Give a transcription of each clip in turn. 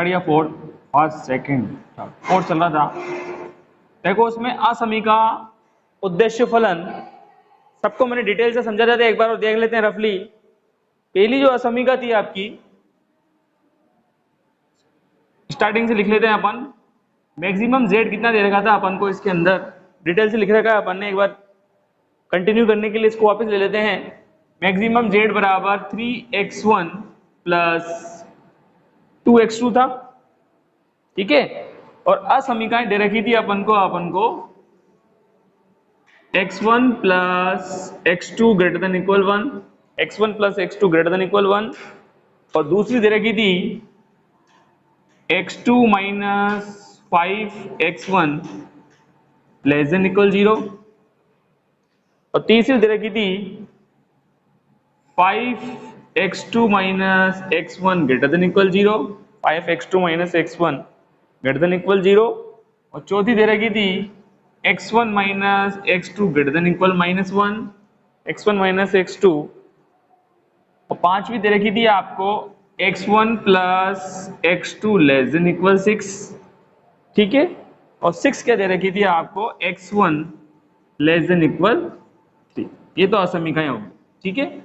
Third या fourth, first second fourth चल रहा था। देखो उसमें असमीका उद्देश्य फलन सबको मैंने डिटेल से समझा था, एक बार और देख लेते हैं रफली। पहली जो असमीका थी आपकी, स्टार्टिंग से लिख लेते हैं अपन। मैक्सिमम z कितना दे रखा था अपन को, इसके अंदर डिटेल से लिख रखा है अपन ने। एक बार कंटिन्यू करने के लिए इसको वापस ले लेते हैं। मैक्सिमम z बराबर 3x1 प्लस 2x2 था, ठीक है। और असमीकाएं दे रखी थी अपन को x1 plus x2 greater than equal 1, x1 plus x2 greater than equal 1, और दूसरी दे रखी थी x2 minus 5x1 less than equal 0, और तीसरी दे रखी थी 5x2 minus x1 greater than equal 0, 5x2 minus x1 greater than equal 0, और चौथी दे रखी थी x1 minus x2 greater than equal -1, x1 minus x2, और पांचवी दे रखी थी आपको x1 plus x2 less than equal 6, ठीक है। और 6 क्या दे रखी थी आपको, x1 लेस देन इक्वल 3। ये तो असमीकाएं होगी, ठीक है।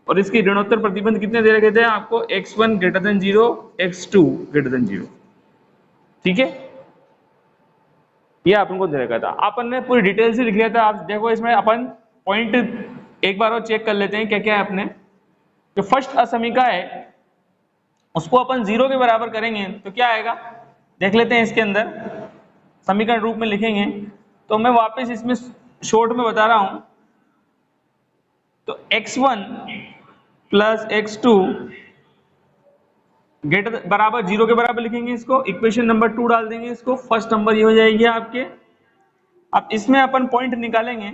और इसके ऋणोत्तर प्रतिबंध कितने दे रखे थे आपको, x1 greater than 0, x2 greater than 0, ठीक है। ये अपन को दे रखा था, अपन ने पूरी डिटेल से लिख लिया था। आप देखो इसमें अपन पॉइंट एक बार और चेक कर लेते हैं क्या क्या है अपने। जो फर्स्ट असमीका है उसको अपन 0 के बराबर करेंगे तो क्या आएगा, देख लेते हैं। इसके अंदर समीकरण रूप में लिखेंगे तो मैं वापस इसमें शॉर्ट में बता रहा हूं। तो x1 प्लस x2 ग्रेटर बराबर 0 के बराबर लिखेंगे इसको, इक्वेशन नंबर 2 डाल देंगे इसको, फर्स्ट नंबर ये हो जाएगी आपके। अब इसमें अपन पॉइंट निकालेंगे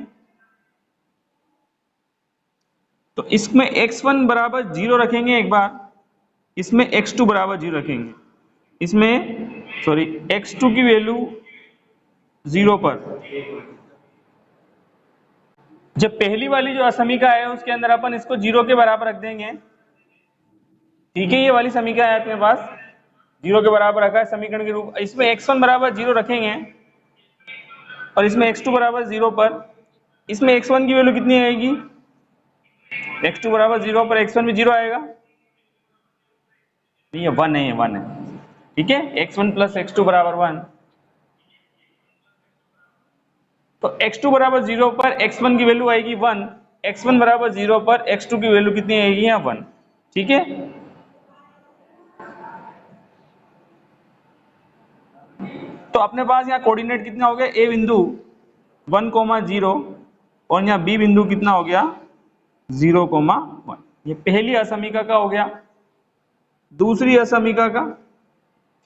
तो इसमें x1 बराबर 0 रखेंगे एक बार, इसमें x2 बराबर 0 रखेंगे, इसमें सॉरी x2 की वैल्यू 0 पर। जब पहली वाली जो असमीका है उसके अंदर अपन इसको 0 के बराबर रख देंगे, ठीक है। ये वाली समीकरण है अपने पास 0 के बराबर रखा है समीकरण के रूप। इसमें x1 बराबर 0 रखेंगे और इसमें x2 बराबर 0 पर। इसमें x1 की वैल्यू कितनी आएगी, x2 बराबर 0 पर x1 भी 0 आएगा, नहीं 1 है, 1 है, ठीक है। x1 प्लस x2 बराबर 1। तो x2 बराबर 0 पर x1 की वैल्यू आएगी 1, x1 बराबर 0 पर x2 की वैल्यू कितनी आएगी यहाँ 1, ठीक है। तो अपने पास यहाँ कोऑर्डिनेट कितना हो गया, a बिंदु 1,0 और यहाँ b बिंदु कितना हो गया 0,1। ये पहली असमीका का हो गया। दूसरी असमीका का,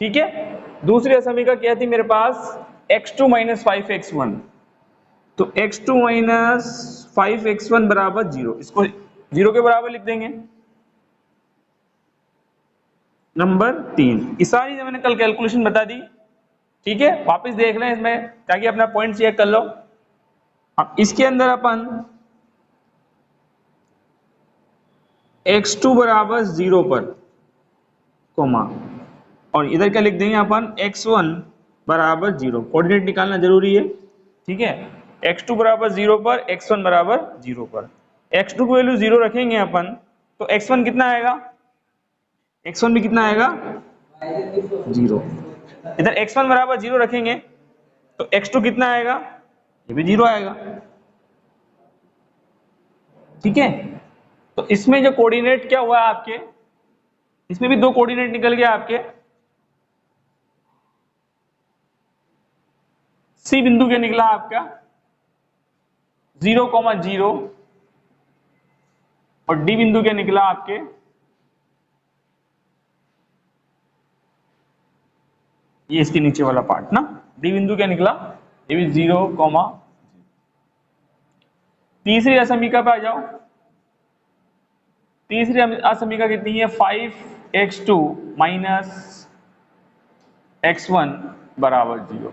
ठीक है। दूसरी असमीका क्या थी मेरे पास, x2 माइनस 5x1। तो x2 माइनस 5x1 बराबर 0, इसको 0 के बराबर लिख देंगे। नंबर 3, ये सारी मैंने कल कैलकुलेशन बता दी, ठीक है। वापस देख लें इसमें ताकि अपना पॉइंट चेक कर लो। अब इसके अंदर अपन x2 बराबर 0 पर कोमा, और इधर क्या लिख देंगे अपन, x1 बराबर 0। कोऑर्डिनेट निकालना जरूरी है, ठीक है। x2 बराबर 0 पर, x1 बराबर 0 पर। x2 की वैल्यू 0 रखेंगे अपन तो x1 कितना आएगा, x1 भी कितना आएगा 0। इधर x1 बराबर 0 रखेंगे तो x2 कितना आएगा, ये भी 0 आएगा, ठीक है। तो इसमें जो कोऑर्डिनेट क्या हुआ आपके, इसमें भी दो कोऑर्डिनेट निकल गया आपके। सी बिंदु क्या निकला आपका 0,0 और डी बिंदु क्या निकला आपके ये इसके नीचे वाला पार्ट ना, डी बिंदु क्या निकला, ये भी 0, तीसरी असमीका पे आ जाओ। तीसरी असमीका कितनी है, 5x2 माइनस x1 बराबर 0।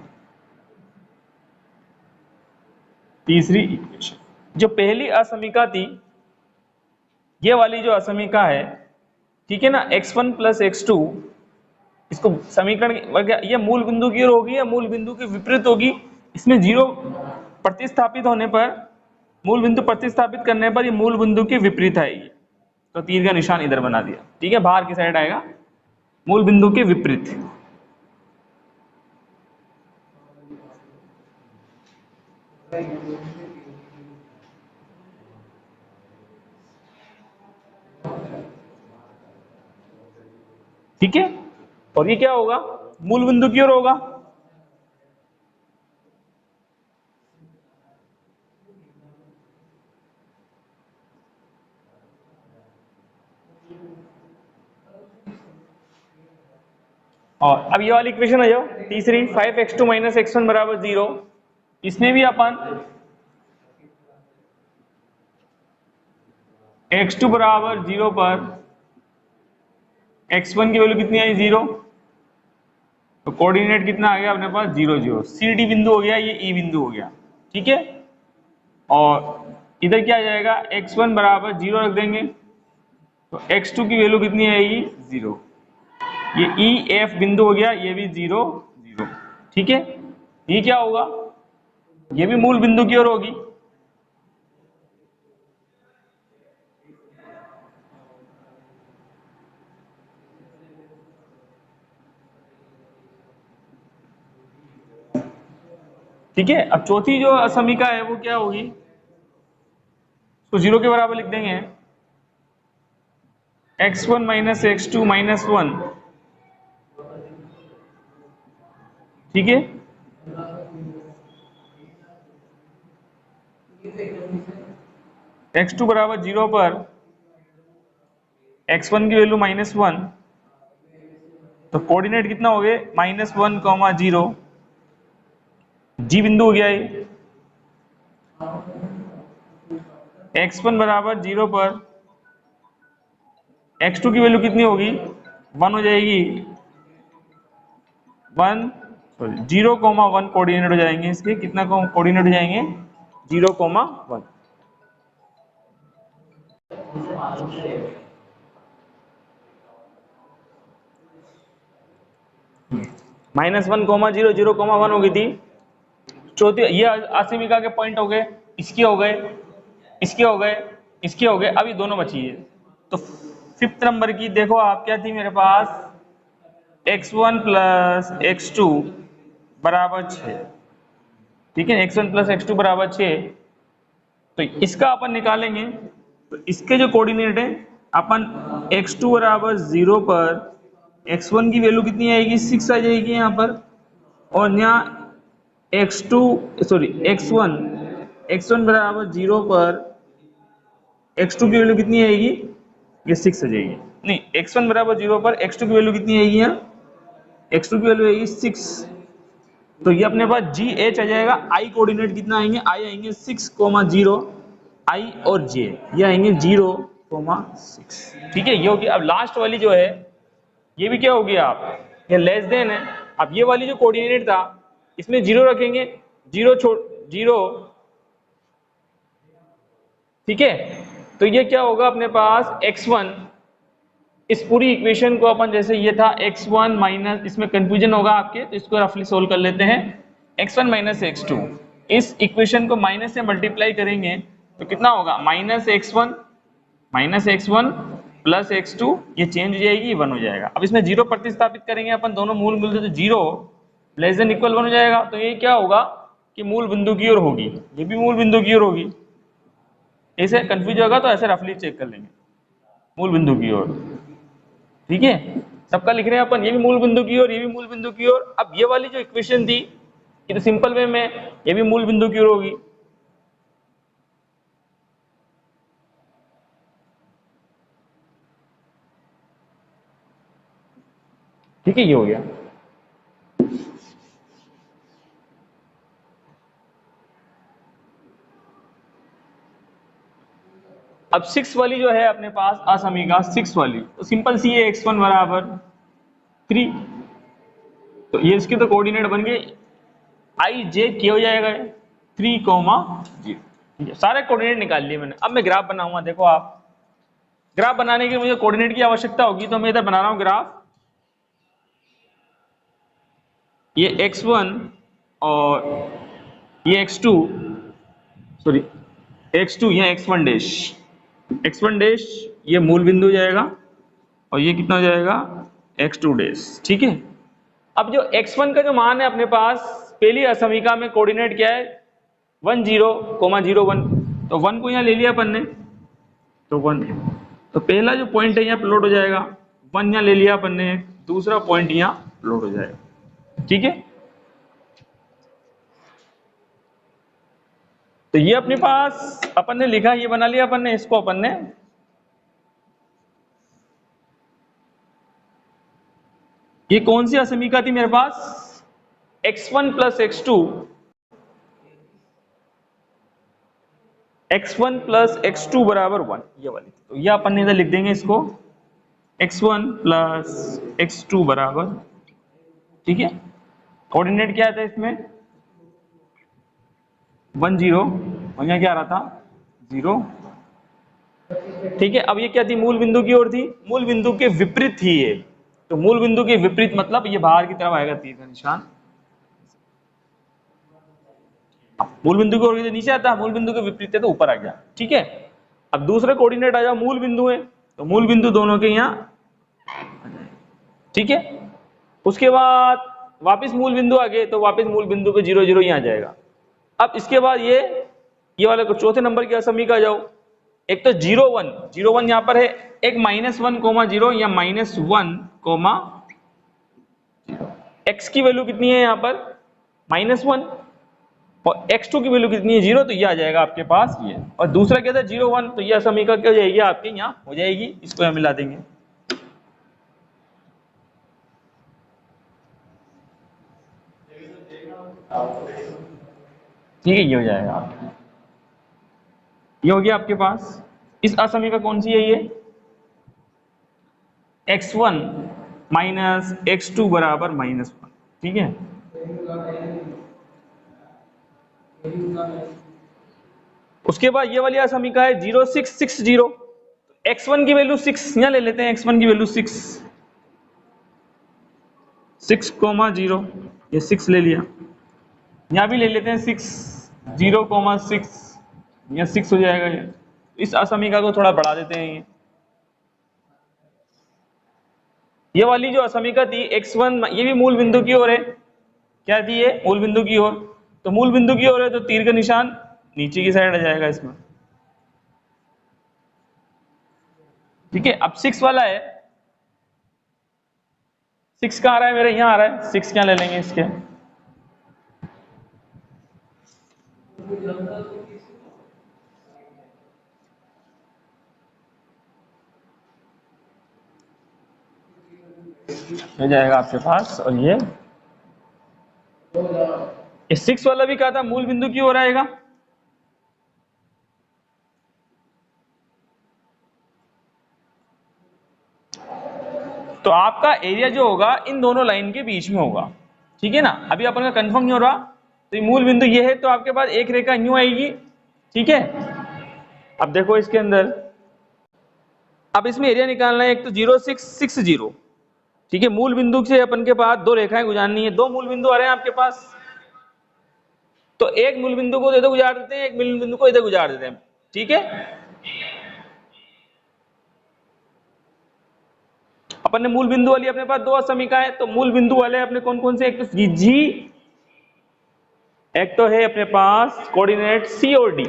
तीसरी इक्वेशन, जो पहली असमीका थी ये वाली जो असमीका है, ठीक है ना, x1 प्लस x2 इसको समीकरण ये मूल बिंदु की ओर होगी या मूल बिंदु के विपरीत होगी। इसमें 0 प्रतिस्थापित होने पर, मूल बिंदु प्रतिस्थापित करने पर ये मूल बिंदु के विपरीत आएगी। तो तीर का निशान इधर बना दिया, ठीक है, बाहर की साइड आएगा, मूल बिंदु के विपरीत। ठीक है, और ये क्या होगा, मूल बिंदु की ओर होगा। और अब ये वाली इक्वेशन आ जाओ तीसरी, 5x2 - x1 = 0। इसमें भी अपन x2 = 0 पर x1 की वैल्यू कितनी आई, 0। तो कोऑर्डिनेट कितना आ गया अपने पास, 0 0। सी डी बिंदु हो गया, ये ई बिंदु हो गया, ठीक है। और इधर क्या आ जाएगा, x1 = 0 रख देंगे, तो x2 की वैल्यू कितनी आएगी, 0। ये ई एफ बिंदु हो गया, ये भी 0 0, ठीक है। ये क्या होगा, ये भी मूल बिंदु की ओर होगी। ठीक है, अब चौथी जो असमिका है वो क्या होगी, तो 0 के बराबर लिख देंगे, x1 - x2 - 1, ठीक है। x2 = 0 पर x1 की वैल्यू -1, तो कोऑर्डिनेट कितना हो गए, -1, 0, जी बिंदु हो गया ये। x1 = 0 पर x2 की वैल्यू कितनी होगी, 1 हो जाएगी, 0,1 कोऑर्डिनेट हो जाएंगे इसके, कितना कोऑर्डिनेट हो जाएंगे, 0,1। -1, 0, 0,1 हो गई थी चौथी। ये असीमिका के पॉइंट हो गए, इसके हो गए, इसके हो गए, इसके हो गए, अभी दोनों बची है। तो 5th नंबर की देखो आप क्या थी मेरे पास, x1 + x2 = 6, ठीक है, x1 + x2 = 6। तो इसका अपन निकालेंगे, तो इसके जो कोऑर्डिनेट है, अपन x2 = 0 पर x1 की वैल्यू कितनी आएगी, 6 आ जाएगी यहाँ पर, और यहाँ x1 = 0 पर x2 की वैल्यू कितनी आएगी, ये 6 आ जाएगी। नहीं, x1 = 0 पर x2 की वैल्यू कितनी आएगी, यहाँ x2 की वैल्यू आएगी 6। तो ये अपने पास जी एच आ जाएगा। आई कोऑर्डिनेट कितना आएंगे, आई आएंगे 6,0, आई और जे ये आएंगे 0,6, ठीक है। ये होगी। अब लास्ट वाली जो है ये भी क्या होगी, आप ये लेस देन है। अब ये वाली जो कोऑर्डिनेट था इसमें 0 रखेंगे, 0, ठीक है। तो ये क्या होगा अपने पास, x1, इस पूरी इक्वेशन को अपन, जैसे ये था x1 माइनस, इसमें कंफ्यूजन होगा आपके, तो इसको रफली सोल्व कर लेते हैं। x1 - x2, इस इक्वेशन को माइनस से मल्टीप्लाई करेंगे तो कितना होगा, -x1 + x2, ये चेंज हो जाएगी, 1 हो जाएगा। अब इसमें 0 प्रतिस्थापित करेंगे अपन, दोनों मूल बिंदु, तो 0 < = 1 हो जाएगा। तो ये क्या होगा कि मूल बिंदु की ओर होगी, ये भी मूल बिंदु की ओर होगी। ऐसे कंफ्यूज होगा तो ऐसे रफली चेक कर लेंगे, मूल बिंदु की ओर, ठीक है। सबका लिख रहे हैं अपन, ये भी मूल बिंदु की ओर, ये भी मूल बिंदु की ओर। अब ये वाली जो इक्वेशन थी, ये तो सिंपल वे में ये भी मूल बिंदु की ओर होगी, ठीक है, ये हो गया। अब 6 वाली जो है अपने पास असमीका, 6 वाली तो सिंपल सी है, x1 = 3, तो ये इसके तो कोऑर्डिनेट बन गए, आई जे के हो जाएगा 3,0, ठीक है। सारे कोऑर्डिनेट निकाल लिए मैंने। अब मैं ग्राफ बनाऊंगा, देखो आप, ग्राफ बनाने के लिए मुझे कोऑर्डिनेट की आवश्यकता होगी, तो मैं इधर बना रहा हूं ग्राफ। ये x1 और ये x2, सॉरी x2 या x1 डैश, x1 डैश ये मूल बिंदु हो जाएगा और ये कितना हो जाएगा x2 डैश। ठीक है, अब जो x1 का जो मान है अपने पास पहली असमीका में कोऑर्डिनेट क्या है 1 0, 0 1, तो 1 को यहाँ ले लिया अपन ने तो 1, तो पहला जो पॉइंट है यहाँ प्लॉट हो जाएगा 1 यहाँ ले लिया अपन ने, दूसरा पॉइंट यहाँ प्लॉट हो जाएगा। ठीक है, तो ये अपने पास अपन ने लिखा, ये बना लिया अपन ने, इसको अपन ने ये कौन सी असमीका थी मेरे पास x1 plus x2, x1 plus x2 बराबर 1, ये वाली, तो ये अपन ने इधर लिख देंगे इसको x1 प्लस x2 बराबर, ठीक है, कोऑर्डिनेट क्या था इसमें 1 0 और यहाँ क्या आ रहा था 0। ठीक है, अब ये क्या थी मूल बिंदु की ओर थी, मूल बिंदु के विपरीत थी ये, तो मूल बिंदु के विपरीत मतलब ये बाहर की तरफ आएगा तीर का निशान, मूल बिंदु की ओर नीचे आता है, मूल बिंदु के विपरीत है तो ऊपर आ गया। ठीक है, अब दूसरे कोऑर्डिनेट आ जाओ, मूल बिंदु है तो मूल बिंदु दोनों के यहाँ, ठीक है, उसके बाद वापस मूल बिंदु आ गए तो वापस मूल बिंदु के 0 0 यहाँ आ जाएगा। अब इसके बाद ये वाले को चौथे नंबर की असमीका आ जाओ, एक तो 0 1 0 1 यहाँ पर है, एक -1 0 या -1 x की वैल्यू कितनी है यहाँ पर -1 और x2 की वैल्यू कितनी है 0, तो ये आ जाएगा आपके पास ये, और दूसरा क्या था 0 1, तो ये असमीका क्या हो जाएगी आपके यहाँ हो जाएगी, इसको यहाँ मिला देंगे। ठीक है, ये हो जाएगा आपके, ये हो गया आपके पास। इस असमीका कौन सी है ये x1 माइनस x2 बराबर -1। ठीक है, उसके बाद ये वाली असमीका है 0 6 6 0, x1 की वैल्यू 6 यहाँ ले लेते हैं, x1 की वैल्यू 6 6 0, ये 6 ले लिया, यहाँ भी ले लेते हैं 6 0 6, यहाँ 6 हो जाएगा ये। इस असमीका को थोड़ा बढ़ा देते हैं, ये वाली जो असमीका थी x1 ये भी मूल बिंदु की ओर है, क्या थी ये मूल बिंदु की ओर, तो मूल बिंदु की ओर है तो तीर का निशान नीचे की साइड आ जाएगा इसमें। ठीक है, अब 6 वाला है, 6 कहाँ आ रहा है मेरे यहाँ आ रहा है, 6 क्या ले लेंगे इसके, हो जाएगा आपके पास, और ये 6 वाला भी कहा था मूल बिंदु की ओर आएगा, तो आपका एरिया जो होगा इन दोनों लाइन के बीच में होगा। ठीक है ना, अभी अपन का कंफर्म नहीं हो रहा, तो ये मूल बिंदु ये है तो आपके पास एक रेखा यूं आएगी। ठीक है, अब देखो इसके अंदर, अब इसमें एरिया निकालना है, एक तो 0 6 6 0। ठीक है, मूल बिंदु से अपन के पास दो रेखाएं गुजारनी है, दो मूल बिंदु आ रहे हैं आपके पास, तो एक मूल बिंदु को इधर गुजार देते हैं, एक मूल बिंदु को इधर गुजार देते हैं। ठीक है, अपन ने मूल बिंदु वाली अपने पास दो असमीका है, तो मूल बिंदु वाले अपने कौन कौन से, एक तो जी, एक तो है अपने पास कोऑर्डिनेट सी और डी।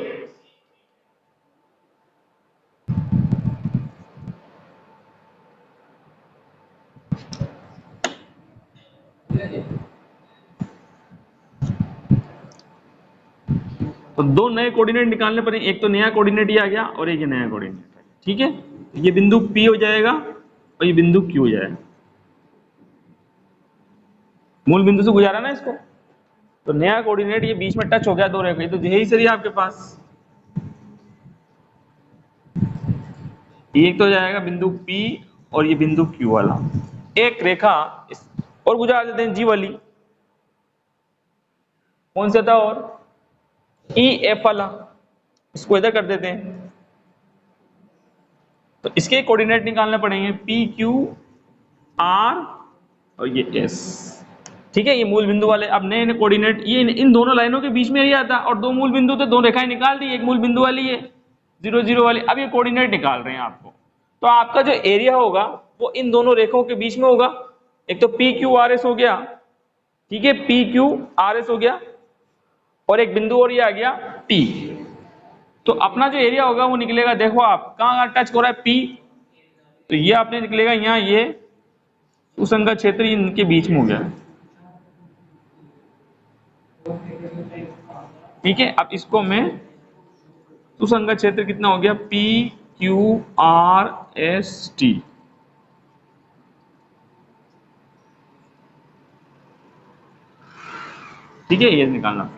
तो दो नए कोऑर्डिनेट निकालने पड़ेंगे, एक तो नया कोऑर्डिनेट ये आ गया और एक ये नया कोऑर्डिनेट। ठीक है, ये बिंदु P हो जाएगा और ये बिंदु Q हो जाएगा, मूल बिंदु से गुजारा ना इसको, तो नया कोऑर्डिनेट ये बीच में टच हो गया दो रेखा, तो यही सही है आपके पास, एक तो हो जाएगा बिंदु P और ये बिंदु Q वाला, एक रेखा और गुजार देते हैं जी वाली, कौन सा था और EF वाला, इसको इधर कर देते हैं, तो इसके कोऑर्डिनेट निकालने पड़ेंगे P Q R और ये S। ठीक है, ये मूल बिंदु वाले। अब नए कोऑर्डिनेट, ये इन दोनों लाइनों के बीच में एरिया था और दो मूल बिंदु थे, दो रेखाएं निकाल दी, एक मूल बिंदु वाली है 0 0 वाली। अब ये कोऑर्डिनेट निकाल रहे हैं आपको, तो आपका जो एरिया होगा वो इन दोनों रेखाओं के बीच में होगा। एक तो पी क्यू आर एस हो गया, ठीक है, पी क्यू आर एस हो गया, और एक बिंदु और ये आ गया टी। तो अपना जो एरिया होगा वो निकलेगा, देखो आप कहाँ टच हो रहा है पी, तो ये आपने निकलेगा यहाँ, ये सुसंगत क्षेत्र इनके बीच में हो गया। ठीक है, अब इसको मैं सुसंगत क्षेत्र कितना हो गया, P Q R S T. ठीक है, ये निकालना।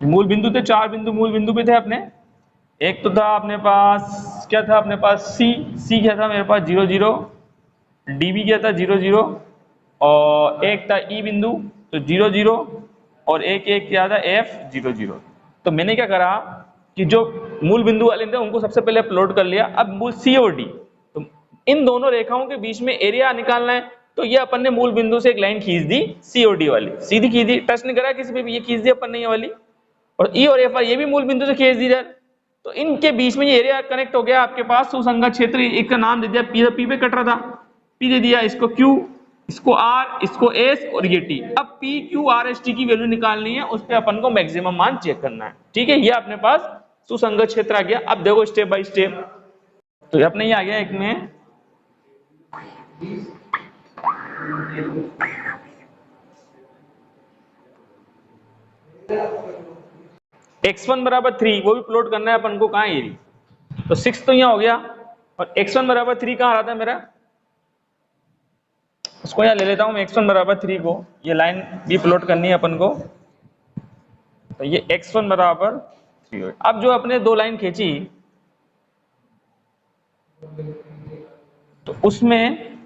मूल बिंदु थे, चार बिंदु मूल बिंदु पे थे अपने। एक तो था अपने पास, क्या था अपने पास, सी क्या था मेरे पास 0 0, डी भी क्या था 0 0, और एक था ई बिंदु तो 0 0, और एक क्या था एफ 0 0। तो मैंने क्या करा कि जो मूल बिंदु वाले थे उनको सबसे पहले प्लॉट कर लिया। अब मूल सी और डी, तो इन दोनों रेखाओं के बीच में एरिया निकालना है, तो ये अपन ने मूल बिंदु से एक लाइन खींच दी सी और डी वाली, सीधी खींच दी, टच नहीं करा किसी पे भी, ये खींच दी अपन ने ये वाली। और ई और एफ ये भी मूल बिंदु से खींच दी इधर, तो इनके बीच में ये एरिया कनेक्ट हो गया आपके पास सुसंगत क्षेत्र। एक का नाम दे दिया पी, पी पे कट रहा था, पी दे दिया, इसको क्यू, इसको आर, इसको एस और ये टी। अब P Q R S T की वैल्यू निकालनी है, उस पर अपन को मैक्सिमम मान चेक करना है। ठीक है, ये अपने पास सुसंगत क्षेत्र आ गया। अब देखो स्टेप बाय स्टेप, तो अपने ये आ गया एक में x1 बराबर 3, वो भी प्लॉट करना है अपन को, कहाँ एरिया, तो 6 तो यहाँ हो गया, और x1 बराबर 3 कहाँ आ रहा था मेरा, उसको यहाँ ले लेता हूँ मैं, x1 बराबर 3 को, ये लाइन भी प्लॉट करनी है अपन को, तो ये x1 बराबर 3 हो। अब जो अपने दो लाइन खींची, तो उसमें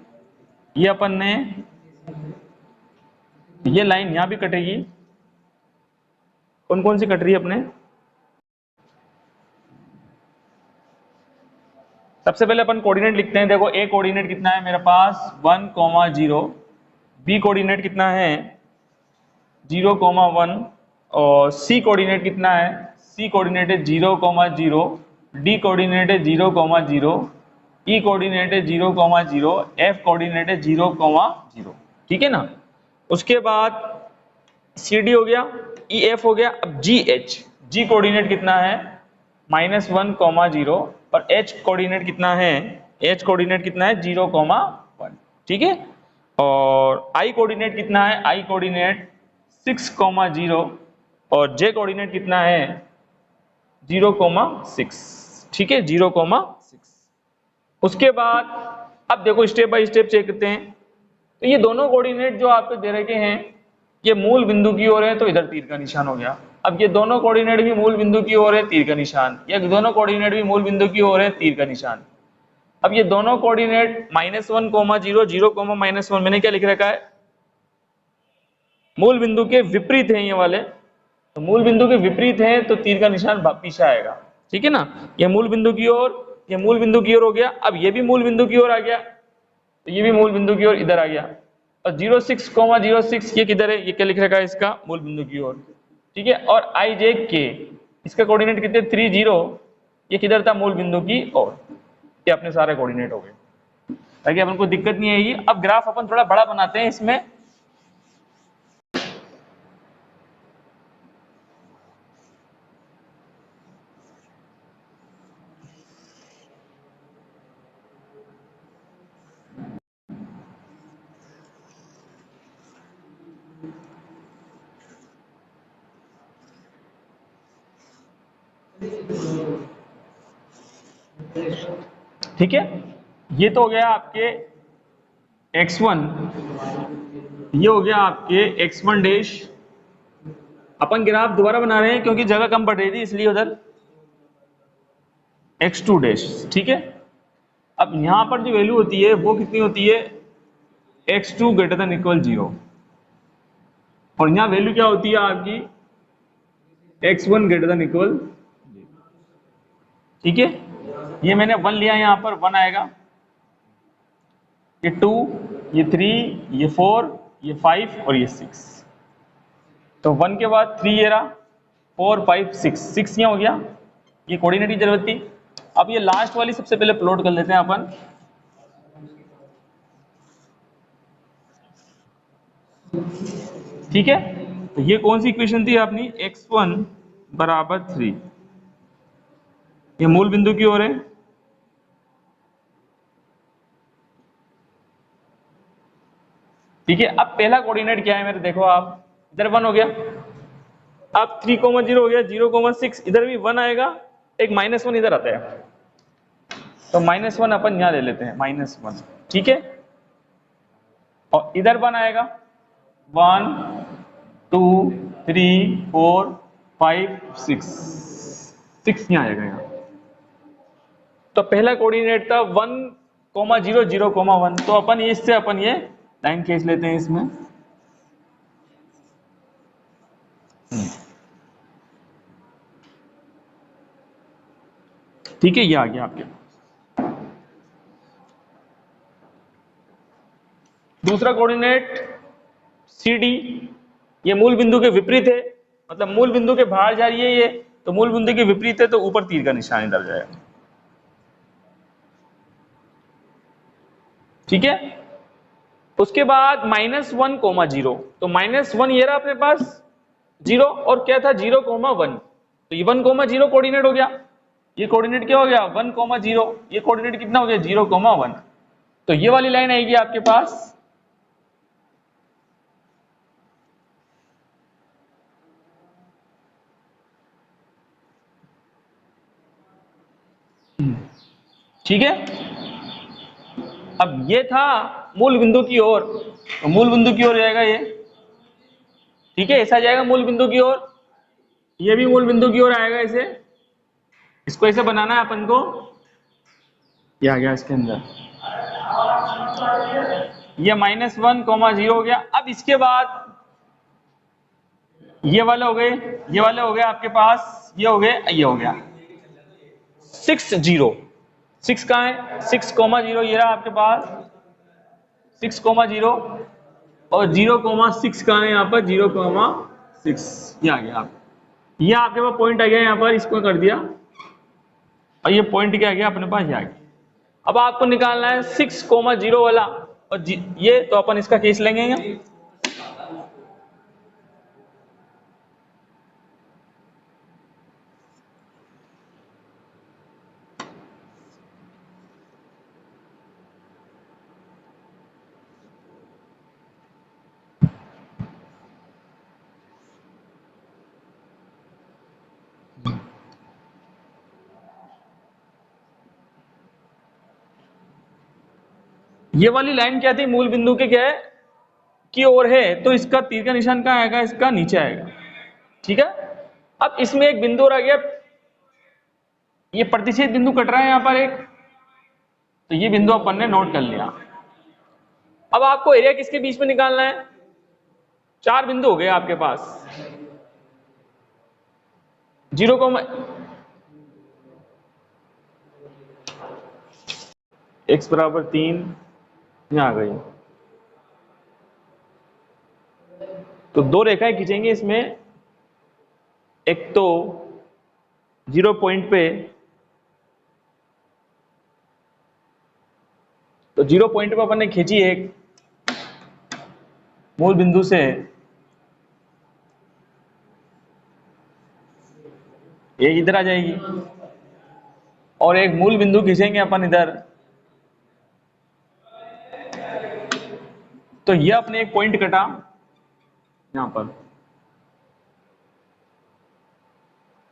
ये अपन ने ये लाइन यहाँ भी कटेगी, कौन कौन सी कट रही है अपने, सबसे पहले अपन कोऑर्डिनेट लिखते हैं। देखो ए कोऑर्डिनेट कितना है मेरे पास 1, 0, बी कोऑर्डिनेट कितना है 0, 1, और सी कोऑर्डिनेट कितना है, सी कोऑर्डिनेट है 0, 0, डी कोऑर्डिनेट है 0, 0, ई कोऑर्डिनेट है 0, 0, एफ कोऑर्डिनेट है 0, 0। ठीक है ना, उसके बाद सी डी हो गया, ई एफ हो गया। अब जी एच, जी कोऑर्डिनेट कितना है -1, 0, और एच कोऑर्डिनेट कितना है, एच कोऑर्डिनेट कितना है 0, 1। ठीक है, और आई कोऑर्डिनेट कितना है, आई कोऑर्डिनेट 6, 0, और जे कोऑर्डिनेट कितना है 0, 6। ठीक है, 0, 6। उसके बाद अब देखो स्टेप बाय स्टेप चेक करते हैं। तो ये दोनों कोऑर्डिनेट जो आपको दे रखे हैं, ये मूल बिंदु की ओर है, तो इधर तीर का निशान हो गया। अब ये दोनों कोऑर्डिनेट भी मूल बिंदु की ओर है, तीर का निशान, ये दोनों कोऑर्डिनेट भी मूल बिंदु की ओर है, तीर का निशान। अब ये दोनों कोऑर्डिनेट -1, 0, 0, -1, मैंने क्या लिख रखा है, मूल बिंदु के विपरीत हैं ये वाले, तो मूल बिंदु के विपरीत हैं तो तीर का निशान पीछे आएगा। ठीक है ना, ये मूल बिंदु की ओर, ये मूल बिंदु की ओर हो गया। अब ये भी मूल बिंदु की ओर आ गया, तो ये भी मूल बिंदु की ओर इधर आ गया। और 06, 06 ये किधर है, ये क्या लिख रखा है इसका, मूल बिंदु की ओर। ठीक है, और आई जे के, इसका कोऑर्डिनेट कितने 3, 0, ये किधर था, मूल बिंदु की ओर। ये अपने सारे कोऑर्डिनेट हो गए, ताकि अपन को दिक्कत नहीं आएगी। अब ग्राफ अपन थोड़ा बड़ा बनाते हैं इसमें। ठीक है, ये तो हो गया आपके x1, ये हो गया आपके x1 डैश। अपन ग्राफ दोबारा बना रहे हैं क्योंकि जगह कम पड़ रही थी, इसलिए उधर x2 डैश। ठीक है, अब यहां पर जो वैल्यू होती है वो कितनी होती है, x2 > 0, और यहां वैल्यू क्या होती है आपकी x1 > 0। ठीक है, ये मैंने 1 लिया, यहां पर 1 आएगा, ये 2, ये 3, ये 4, ये 5 और ये 6। तो 1 के बाद 3 ये रहा, 4 5 6 यहाँ हो गया, ये कोऑर्डिनेट की जरूरत थी। अब ये लास्ट वाली सबसे पहले प्लॉट कर लेते हैं अपन। ठीक है, तो ये कौन सी इक्वेशन थी अपनी, x1 बराबर 3, ये मूल बिंदु की ओर है। ठीक है, अब पहला कोऑर्डिनेट क्या है मेरे, देखो आप, इधर 1 हो गया, अब 3,0 हो गया, 0,6 इधर भी 1 आएगा, एक -1 इधर आता है, तो -1 अपन यहां ले लेते हैं, -1। ठीक है, और इधर 1 आएगा, 1 2 3 4 5 6 6 यहाँ आएगा यहाँ। तो पहला कोऑर्डिनेट था 1,0 0,1, तो अपन इससे अपन ये लाइन खींच लेते हैं इसमें। ठीक है, ये आ गया आपके। दूसरा कोऑर्डिनेट CD, ये मूल बिंदु के विपरीत है, मतलब मूल बिंदु के बाहर जा रही है ये, तो मूल बिंदु के विपरीत है, तो ऊपर तीर का निशान इधर जाएगा। ठीक है, उसके बाद -1,0, तो -1 ये रहा अपने पास 0, और क्या था 0,1, तो ये 1,0 कोऑर्डिनेट हो गया, ये कोऑर्डिनेट क्या हो गया 1,0, ये कोऑर्डिनेट कितना हो गया 0,1, तो ये वाली लाइन आएगी आपके पास। ठीक है, अब ये था मूल बिंदु की ओर, तो मूल बिंदु की ओर जाएगा ये। ठीक है, ऐसा जाएगा मूल बिंदु की ओर, ये भी मूल बिंदु की ओर आएगा, इसे इसको ऐसे बनाना है अपन को, ये आ गया इसके अंदर, ये -1,0 हो गया। अब इसके बाद ये वाले हो गए, ये वाले हो गए आपके पास, ये हो गए, ये हो गया 6 0, 6 कहाँ है 6,0, ये रहा आपके पास 6,0, और 0,6 कहाँ है यहाँ पर 0,6, ये आ गया आप, ये आपके पास पॉइंट आ गया यहाँ पर, इसको कर दिया, और ये पॉइंट क्या आ गया अपने पास, ये आ गया। अब आपको निकालना है 6,0 वाला, और ये तो अपन इसका केस लेंगे यहाँ। ये वाली लाइन क्या थी, मूल बिंदु के क्या है की ओर है, तो इसका तीर का निशान कहाँ आएगा, इसका नीचे आएगा। ठीक है, अब इसमें एक बिंदु और आ गया, ये प्रतिच्छेद बिंदु कट रहा है यहाँ पर एक, तो ये बिंदु अपन ने नोट कर लिया। अब आपको एरिया किसके बीच में निकालना है, 4 बिंदु हो गए आपके पास, 0, x बराबर 3 यहाँ आ गई, तो 2 रेखाएं खींचेंगे इसमें, एक तो 0 पॉइंट पे, तो 0 पॉइंट पे अपन ने खींची एक मूल बिंदु से, ये इधर आ जाएगी, और एक मूल बिंदु खींचेंगे अपन इधर, तो ये अपने एक पॉइंट कटा यहां पर।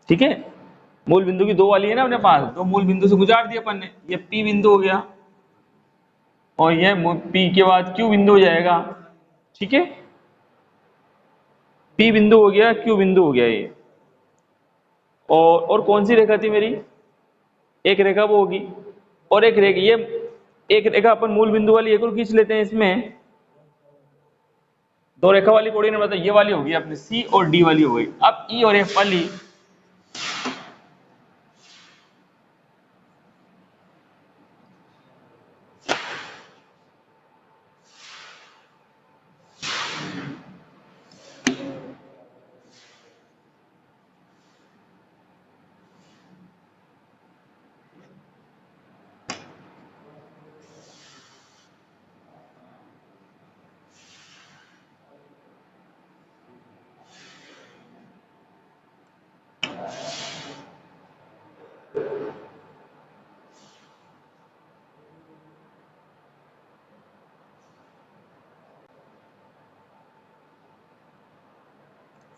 ठीक है, मूल बिंदु की 2 वाली है ना अपने पास, तो मूल बिंदु से गुजार दिया अपन ने, ये P बिंदु हो गया, और ये P के बाद Q बिंदु हो जाएगा। ठीक है, P बिंदु हो गया, Q बिंदु हो गया ये, और कौन सी रेखा थी मेरी, एक रेखा वो होगी, और एक रेखा ये, एक रेखा अपन मूल बिंदु वाली एक और खींच लेते हैं इसमें, 2 रेखा वाली कोऑर्डिनेट मतलब ये वाली होगी अपनी C और D वाली हो गई। अब E और F वाली,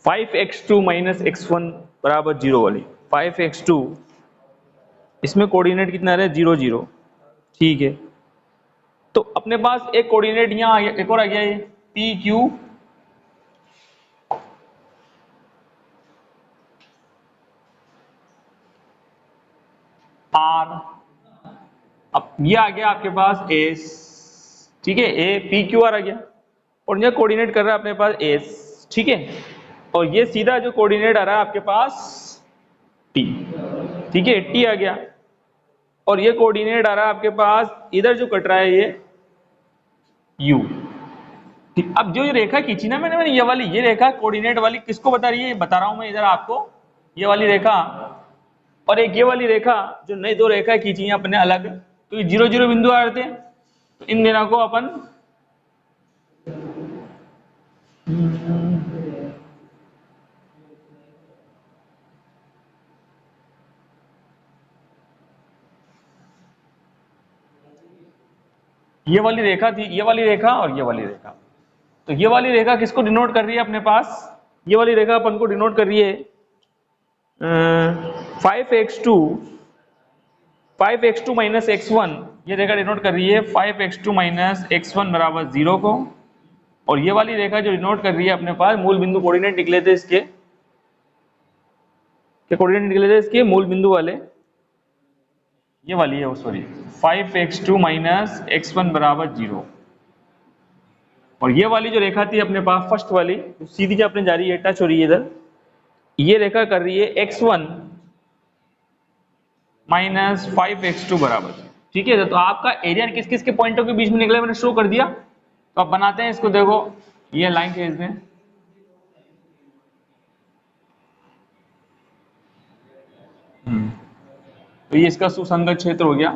5x2 माइनस x1 बराबर 0 वाली 5x2, इसमें कोऑर्डिनेट कितना रहा है 0 0। ठीक है, तो अपने पास एक कोऑर्डिनेट यहाँ आ गया, एक और आ गया ये पी क्यू आर। अब ये आ गया आपके पास एस, ठीक है, ए पी क्यू आर आ गया, और यह कोऑर्डिनेट कर रहा है अपने पास एस, ठीक है, और ये सीधा जो कोऑर्डिनेट आ रहा है आपके पास टी, ठीक है, टी आ गया, और ये कोऑर्डिनेट आ रहा है आपके पास इधर जो कट रहा है ये यू। ठीक, अब जो ये रेखा खींची ना मैंने ये वाली, ये रेखा कोऑर्डिनेट वाली किसको बता रही है, बता रहा हूं मैं इधर आपको, ये वाली रेखा और एक ये वाली रेखा, जो नई दो रेखा खींची है अपने अलग, तो ये 0 0 बिंदु आ रहे थे, तो इन दोनों को अपन ये वाली रेखा थी, ये वाली रेखा और ये वाली रेखा, तो ये वाली रेखा किसको डिनोट कर रही है अपने पास, ये वाली रेखा अपन को डिनोट कर रही है 5x2 माइनस x1, ये रेखा डिनोट कर रही है 5x2 माइनस x1 बराबर 0 को, और ये वाली रेखा जो डिनोट कर रही है अपने पास मूल बिंदु कोऑर्डिनेट निकले थे इसके, क्या कोऑर्डिनेट निकले थे इसके मूल बिंदु वाले, ये वाली है, सॉरी 5x2 माइनस x1 बराबर 0, और ये वाली जो रेखा थी अपने पास फर्स्ट वाली, तो सीधी जो अपने जा रही है टच हो रही है इधर, ये रेखा कर रही है x1 माइनस 5x2 बराबर, ठीक है, तो आपका एरिया किस किस के पॉइंटों के बीच में निकला मैंने शो कर दिया, तो आप बनाते हैं इसको, देखो ये लाइन खींच दें, तो ये इसका सुसंगत क्षेत्र हो गया,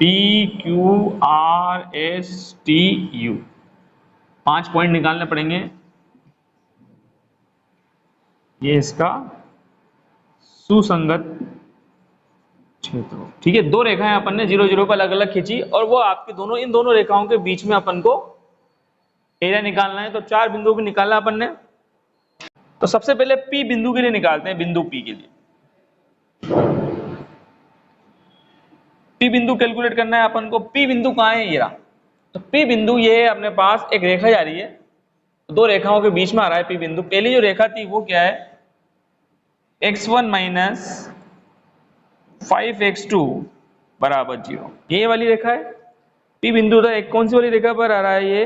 P Q R S T U, 5 point निकालने पड़ेंगे, ये इसका सुसंगत क्षेत्र, ठीक है, दो रेखाएं अपन ने 0 0 पर अलग अलग खींची, और वो आपके दोनों, इन दोनों रेखाओं के बीच में अपन को एरिया निकालना है, तो 4 बिंदु भी निकाला अपन ने, तो सबसे पहले पी बिंदु के लिए निकालते हैं, बिंदु पी के लिए पी बिंदु कैलकुलेट करना है अपन को, पी बिंदु कहाँ है, ये रहा, तो पी बिंदु ये है अपने पास एक रेखा जा रही है, दो रेखाओं के बीच में आ रहा है पी बिंदु, पहली जो रेखा थी वो क्या है x1 माइनस 5x2 बराबर 0, ये वाली रेखा है, पी बिंदु था, एक कौन सी वाली रेखा पर आ रहा है ये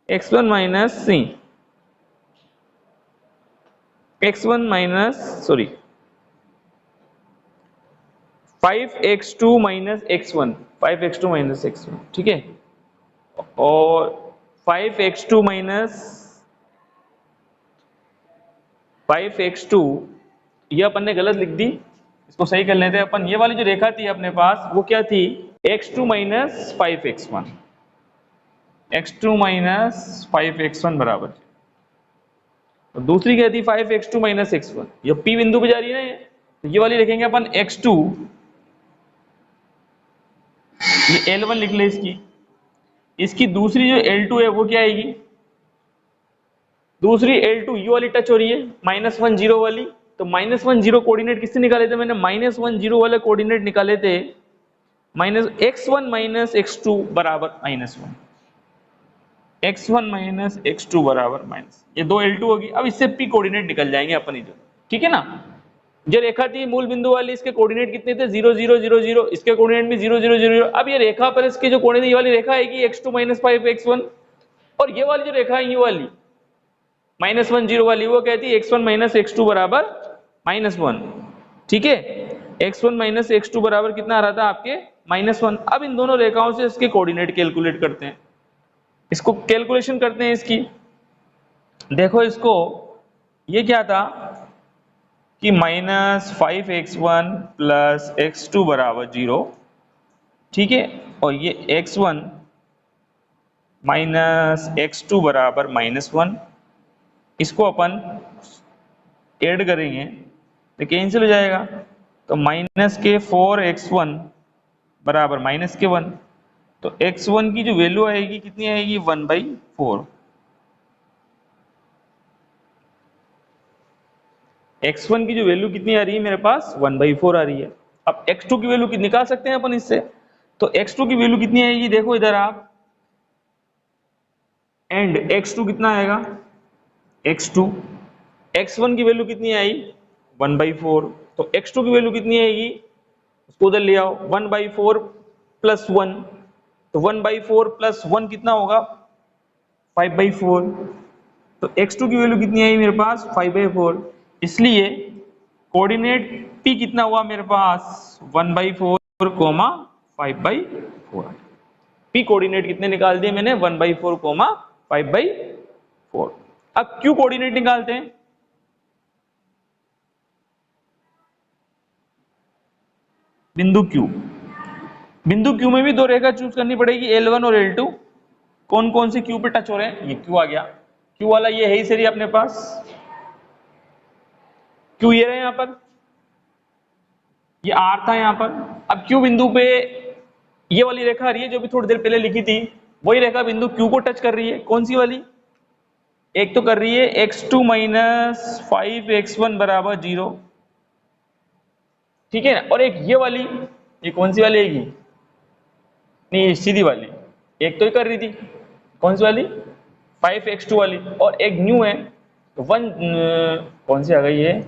x1 माइनस सी, x1 minus sorry 5x2 minus x1, 5x2 minus x1, ठीक है, और 5x2 माइनस 5x2, ये अपन ने गलत लिख दी, इसको सही कर लेते हैं अपन, ये वाली जो रेखा थी अपने पास वो क्या थी x2 minus 5x1, x2 minus 5x1 बराबर, तो दूसरी क्या थी 5x2 माइनस x1, ये p बिंदु पे जा रही है ना, ये वाली लिखेंगे अपन x2, ये L1 लिख ले इसकी, इसकी दूसरी जो L2 है वो क्या आएगी, दूसरी L2 ये वाली टच हो रही है -1 0 वाली, तो -1 0 कोऑर्डिनेट किससे निकाले थे मैंने, -1 0 वाले कोऑर्डिनेट निकाले थे, x1 माइनस x2 बराबर -1, x1 माइनस x2 बराबर माइनस, ये दो L2 होगी, अब इससे p कोऑर्डिनेट निकल जाएंगे अपन इधर, ठीक है ना, जो रेखा थी मूल बिंदु वाली, इसके कोऑर्डिनेट कितने थे 0 0 0 0, इसके कोऑर्डिनेट भी 0 0 0 0, अब ये रेखा पर इसके जो कोऑर्डिनेट, ये वाली रेखा आएगी x2 माइनस 5x1, और ये वाली जो रेखा है ये वाली -1 0 वाली वो कहती है x1 माइनस x2 बराबर -1, ठीक है, x1 माइनस x2 बराबर कितना आ रहा था आपके -1, अब इन दोनों रेखाओं से इसके कोऑर्डिनेट कैलकुलेट करते हैं, इसको कैलकुलेशन करते हैं इसकी, देखो इसको, ये क्या था कि -5x1 प्लस x2 बराबर 0, ठीक है, और ये x1 माइनस x2 बराबर -1, इसको अपन ऐड करेंगे तो कैंसिल हो जाएगा, तो -4x1 बराबर -1, तो x1 की जो वैल्यू आएगी कितनी आएगी 1/4, x1 की जो वैल्यू कितनी आ रही है मेरे पास 1/4 आ रही है। अब x2 की वैल्यू निकाल सकते हैं अपन इससे, तो x2 की वैल्यू कितनी आएगी देखो इधर आप, एंड x2 कितना आएगा x2, x1 की वैल्यू कितनी आई 1/4, तो x2 की वैल्यू कितनी आएगी उसको उधर ले आओ 1/4 प्लस 1, तो 1/4 प्लस 1 कितना होगा 5/4, तो x2 की वैल्यू कितनी आई मेरे पास 5/4, इसलिए कोऑर्डिनेट p कितना हुआ मेरे पास 1/4 कोमा 5/4, p कोऑर्डिनेट कितने निकाल दिए मैंने 1/4 कोमा 5/4। अब q कोऑर्डिनेट निकालते हैं, बिंदु q, बिंदु q में भी दो रेखा चूज करनी पड़ेगी L1 और L2, कौन कौन से q पे टच हो रहे हैं, ये q आ गया, q वाला ये है ही सही अपने पास, q ये रहे यहां पर, ये r था यहां पर। अब q बिंदु पे ये वाली रेखा आ रही है जो भी थोड़ी देर पहले लिखी थी, वही रेखा बिंदु q को टच कर रही है, कौन सी वाली, एक तो कर रही है x2 माइनस 5x1 बराबर 0, ठीक है, और एक ये वाली, ये कौन सी वाली है ये, नहीं सीधी वाली, एक तो ही कर रही थी कौन सी वाली 5x2 वाली, और एक न्यू है तो कौन सी आ गई है,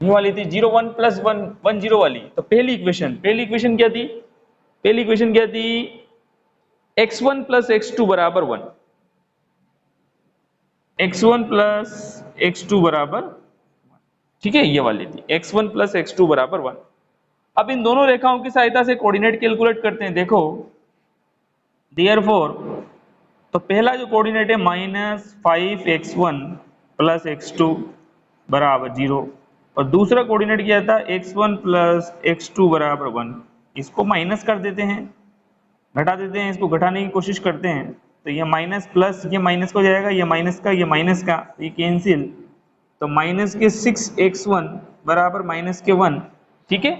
न्यू वाली थी 0 1 प्लस 1 1 0 वाली। तो पहली इक्वेशन क्या थी, पहली इक्वेशन क्या थी x1 प्लस x2 बराबर 1, x1 प्लस x2 बराबर, ठीक है, ये वाली थी x1 प्लस x2 बराबर 1। अब इन दोनों रेखाओं की सहायता से कोऑर्डिनेट कैलकुलेट करते हैं, देखो देयरफॉर, तो पहला जो कोऑर्डिनेट है -5x1 प्लस x2 बराबर 0, और दूसरा कोऑर्डिनेट क्या था x1 प्लस x2 बराबर 1, इसको माइनस कर देते हैं, घटा देते हैं, इसको घटाने की कोशिश करते हैं, तो ये माइनस प्लस ये माइनस को जाएगा, ये माइनस का ये माइनस का, ये कैंसिल, तो माइनस के 6x1 बराबर माइनस के 1, ठीक है,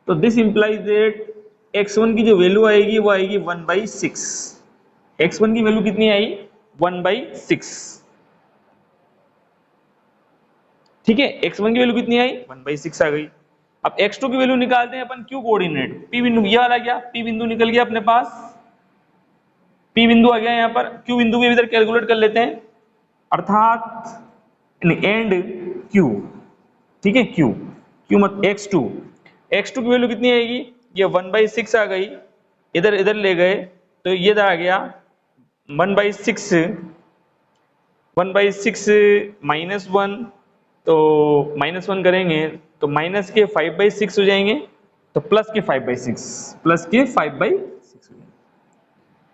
तो दिस इंप्लाइज दैट x1 की जो वैल्यू आएगी वो आएगी 1/6, x1 की वैल्यू कितनी आई 1/6, ठीक है, x1 की वैल्यू कितनी आई 1/6 आ गई। अब x2 की वैल्यू निकालते हैं अपन q कोऑर्डिनेट, p बिंदु ये वाला गया, p बिंदु निकल गया अपने पास, p बिंदु आ गया यहाँ पर, q बिंदु भी इधर कैलकुलेट कर लेते हैं, अर्थात एंड q, ठीक है, q मत x2 की वैल्यू कितनी आएगी, ये 1/6 आ गई, इधर इधर ले गए तो ये आ गया 1/6 -1, तो -1 करेंगे तो माइनस के 5/6 हो जाएंगे, तो प्लस के 5/6 हो जाएंगे,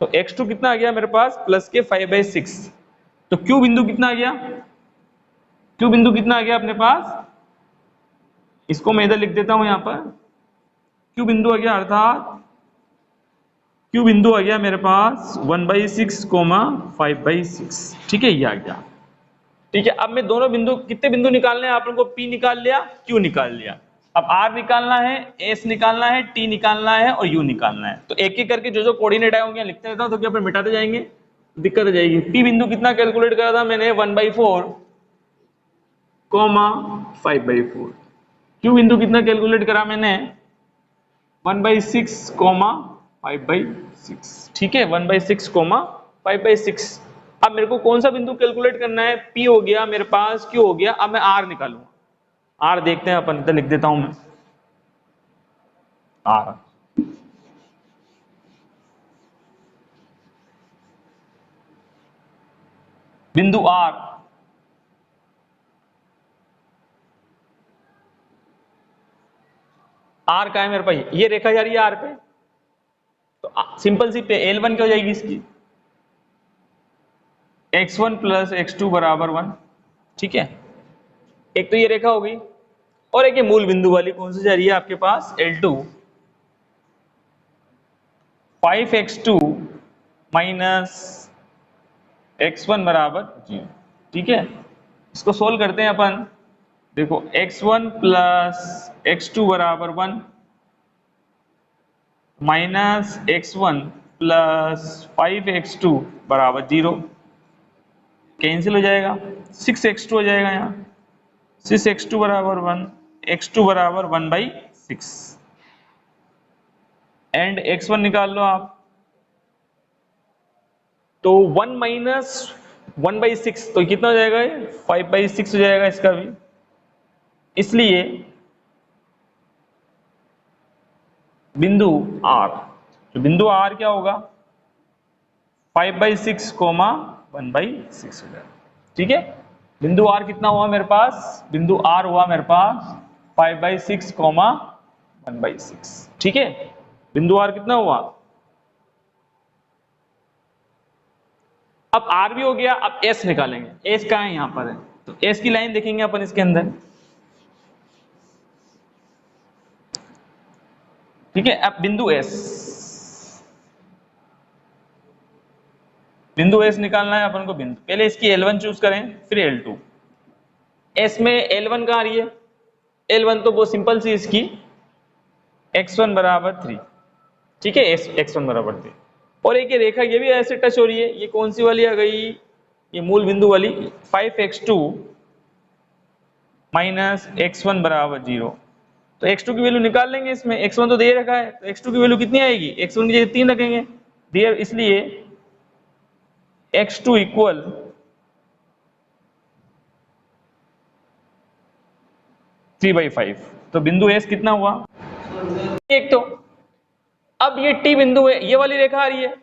तो x2 कितना आ गया मेरे पास प्लस के 5/6, तो q बिंदु कितना आ गया, q बिंदु कितना आ गया अपने पास, इसको मैं इधर लिख देता हूं यहां पर, q बिंदु आ गया, अर्थात q बिंदु आ गया मेरे पास 1/6 5/6, ठीक है, ये आ गया, ठीक है। अब मैं दोनों बिंदु, कितने बिंदु निकालने हैं आप लोगों को, P निकाल लिया, Q निकाल लिया, अब R निकालना है, S निकालना है, T निकालना है और U निकालना है, तो एक एक करके जो जो कोऑर्डिनेट आए होंगे लिखते रहता हूं, तो क्या अपन मिटाते जाएंगे, दिक्कत हो जाएगी। P बिंदु कितना कैलकुलेट करा था मैंने 1/4 5/4, Q बिंदु कितना कैलकुलेट करा मैंने 1/6 5/6, ठीक है, 1/6 5/6। अब मेरे को कौन सा बिंदु कैलकुलेट करना है, P हो गया मेरे पास, Q हो गया, अब मैं R निकालूंगा, R देखते हैं अपन, इधर लिख देता हूं मैं R, बिंदु R, R का है मेरे पास, ये रेखा जा रही है R पे, तो सिंपल सी पे L1 क्या हो जाएगी इसकी x1 प्लस x2 बराबर 1, ठीक है, एक तो ये रेखा हो गई, और एक ये मूल बिंदु वाली कौन सी जा रही है आपके पास, L2 5x2 माइनस x1 बराबर 0। ठीक है, इसको सोल्व करते हैं अपन। देखो x1 प्लस x2 बराबर 1 माइनस x1 प्लस 5x2 बराबर 0, कैंसिल हो जाएगा, 6x2 हो जाएगा यहाँ, 6x2 बराबर 1, x2 बराबर 1/6 एंड x1 निकाल लो आप, तो 1 माइनस 1/6 तो कितना हो जाएगा, 5/6 हो जाएगा इसका भी। इसलिए बिंदु R, तो बिंदु R क्या होगा, 5/6 कोमा 1/6 हो जाएगा। ठीक है, बिंदु R कितना हुआ मेरे पास, बिंदु R हुआ मेरे पास 5/6 कोमा 1/6। ठीक है, बिंदु R कितना हुआ, अब R भी हो गया, अब S निकालेंगे। S कहाँ है, यहां पर है, तो S की लाइन देखेंगे अपन इसके अंदर। ठीक है, अब बिंदु S, बिंदु S निकालना है अपन को। बिंदु पहले इसकी L1 चूज करें, फिर L2। S में L1 कहाँ आ रही है, L1 तो वो सिंपल सी इसकी x1 बराबर 3। ठीक है, x1 बराबर 3, और एक ये रेखा ये भी ऐसे टच हो रही है, ये कौन सी वाली आ गई, ये मूल बिंदु वाली, 5x2 माइनस x1 बराबर 0। तो x2 की वैल्यू निकाल लेंगे इसमें, x1 तो दे रखा है, तो x2 की वैल्यू कितनी आएगी, x1 की जगह 3 रखेंगे, देयर, इसलिए x2 इक्वल 3/5। तो बिंदु S कितना हुआ, एक तो अब ये T बिंदु है, ये वाली रेखा आ रही है,